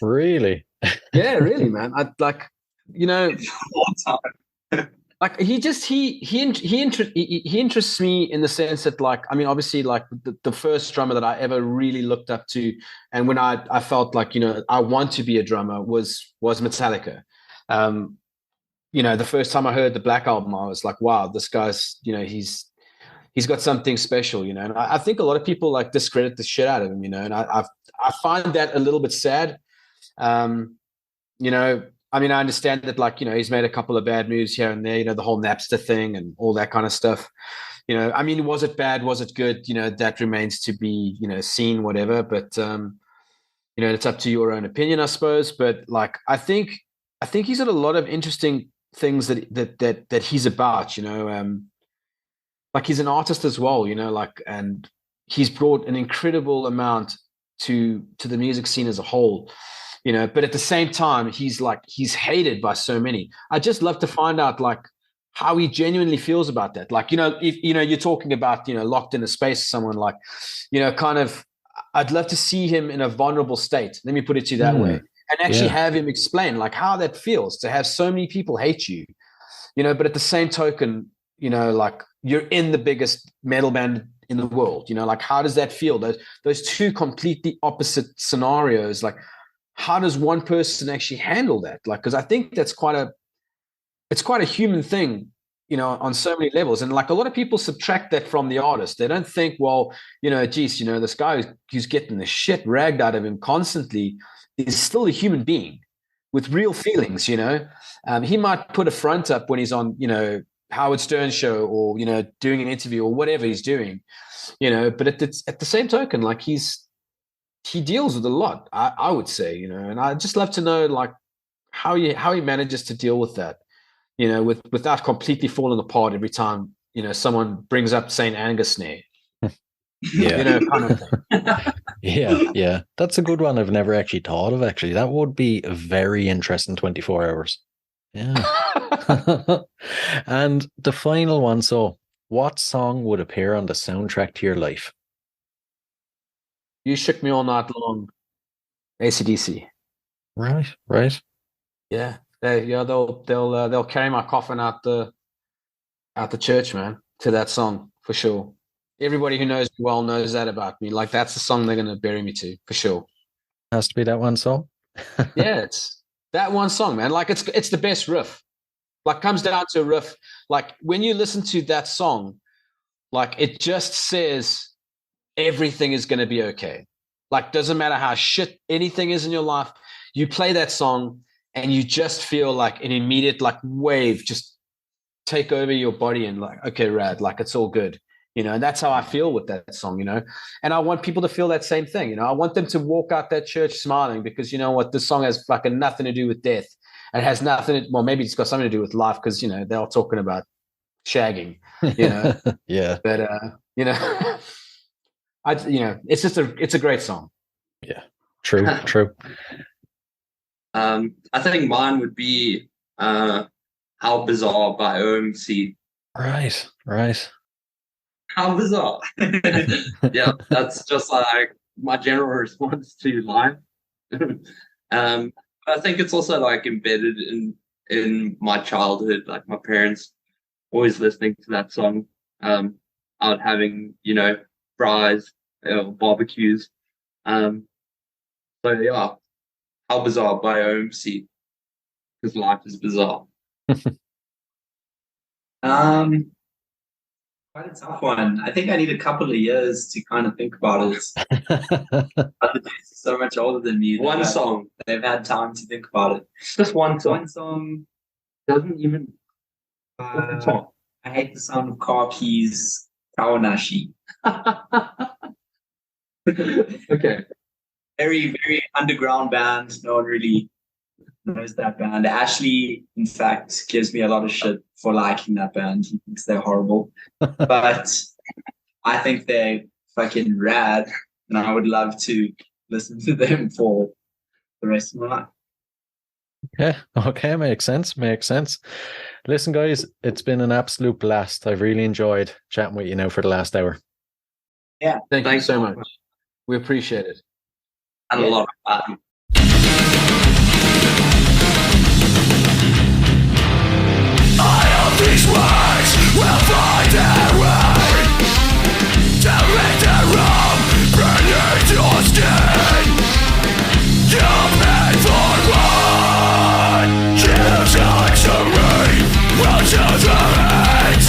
Really? Yeah, really, man. I'd like, all time. like he interests me in the sense that, like, I mean, obviously, like the first drummer that I ever really looked up to, and when I felt like, I want to be a drummer was Metallica. The first time I heard the Black Album, I was like, wow, this guy's, he's got something special, you know. And I think a lot of people like discredit the shit out of him, you know, and I find that a little bit sad. You know, I mean, I understand that, like, you know, he's made a couple of bad moves here and there, you know, the whole Napster thing and all that kind of stuff. You know, I mean, was it bad? Was it good? You know, that remains to be, you know, seen, whatever. But, you know, it's up to your own opinion, I suppose. But like, I think he's got a lot of interesting things that he's about, you know, like he's an artist as well, you know, like, and he's brought an incredible amount to the music scene as a whole, you know, but at the same time, he's hated by so many. I just love to find out like how he genuinely feels about that. Like, you know, if, you know, you're talking about, you know, locked in a space, someone like, you know, kind of, I'd love to see him in a vulnerable state. Let me put it to you that way. And actually have him explain like how that feels to have so many people hate you, you know, but at the same token, you know, like you're in the biggest metal band in the world, you know, like how does that feel? Those two completely opposite scenarios, like how does one person actually handle that? Like, because I think that's quite a human thing, you know, on so many levels. And like a lot of people subtract that from the artist. They don't think, well, you know, geez, you know, this guy who's getting the shit ragged out of him constantly is still a human being with real feelings, you know. He might put a front up when he's on, you know, Howard Stern show or, you know, doing an interview or whatever he's doing, you know, but at the same token, like he deals with a lot, I would say, you know, and I just love to know like how he manages to deal with that, you know, without completely falling apart every time, you know, someone brings up St. Angus snare. Yeah. You know, kind of thing. Yeah. That's a good one I've never actually thought of, actually. That would be a very interesting 24 hours. Yeah. And the final one, so what song would appear on the soundtrack to your life? You Shook Me All Night Long, AC/DC. Right. Yeah. They'll carry my coffin out the church, man, to that song for sure. Everybody who knows me well knows that about me. Like that's the song they're gonna bury me to for sure. Has to be that one song. Yeah, it's that one song, man. Like it's the best riff. Like comes down to a riff. Like when you listen to that song, like it just says everything is gonna be okay. Like doesn't matter how shit anything is in your life, you play that song and you just feel like an immediate like wave just take over your body and like, okay, rad, like it's all good. You know, and that's how I feel with that song, you know, and I want people to feel that same thing. You know, I want them to walk out that church smiling because, you know what, this song has fucking nothing to do with death. It has nothing. Well, maybe it's got something to do with life because, you know, they're all talking about shagging, you know. Yeah. But, you know, it's a great song. Yeah. True. I think mine would be How Bizarre by OMC. Right. How bizarre. Yeah, that's just like my general response to life. I think it's also like embedded in my childhood, like my parents always listening to that song, out having, you know, fries, barbecues. So yeah, How Bizarre by OMC, because life is bizarre. Quite a tough one. I think I need a couple of years to kind of think about it. Other dudes are so much older than me. One song. They've had time to think about it. Just one song. One song. Doesn't even. I hate the sound of car keys. Kawanashi. Okay. Very, very underground band. No one really knows that band. Ashley, in fact, gives me a lot of shit for liking that band. He thinks they're horrible. But I think they're fucking rad. And I would love to listen to them for the rest of my life. Okay, makes sense. Listen, guys, it's been an absolute blast. I've really enjoyed chatting with you now for the last hour. Yeah, thank you so much. We appreciate it. And a lot of fun. These words will find their way to make the wrong beneath your skin. You're made for one. Give time to reap, will to the end.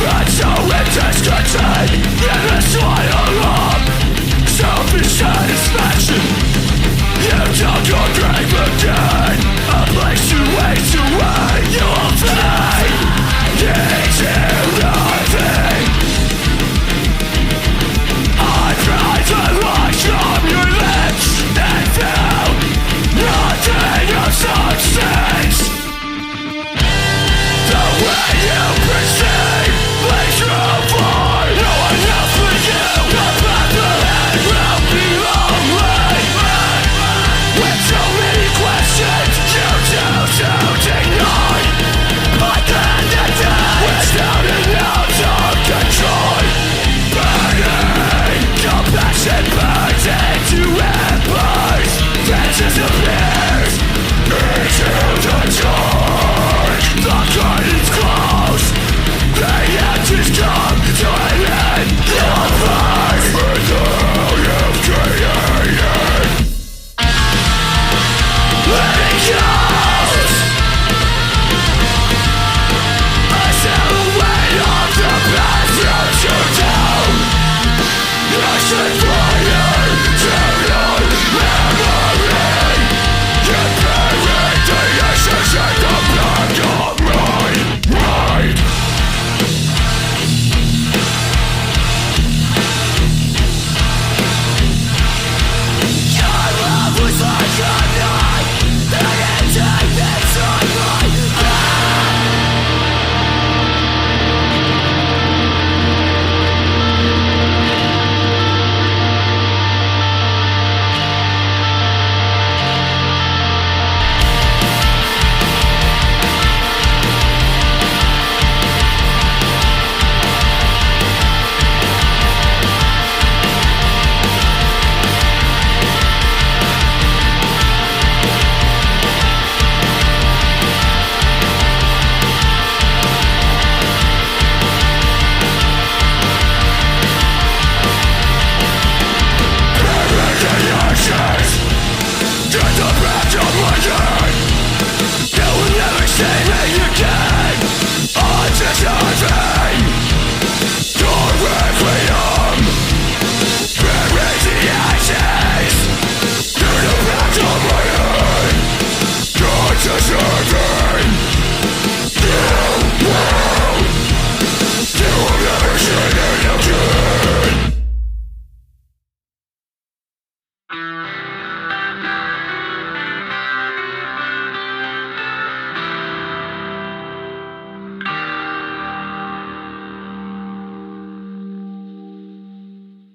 But so it is good to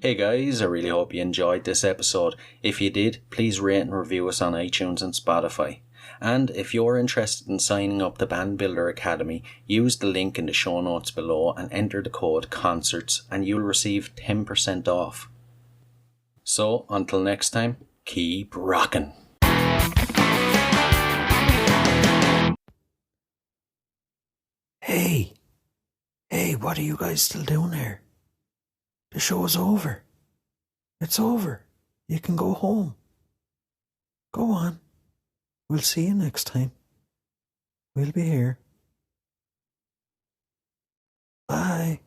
Hey guys, I really hope you enjoyed this episode. If you did, please rate and review us on iTunes and Spotify. And if you're interested in signing up to Band Builder Academy, use the link in the show notes below and enter the code CONCERTS and you'll receive 10% off. So, until next time, keep rocking. Hey, what are you guys still doing here? The show's over. It's over. You can go home. Go on. We'll see you next time. We'll be here. Bye.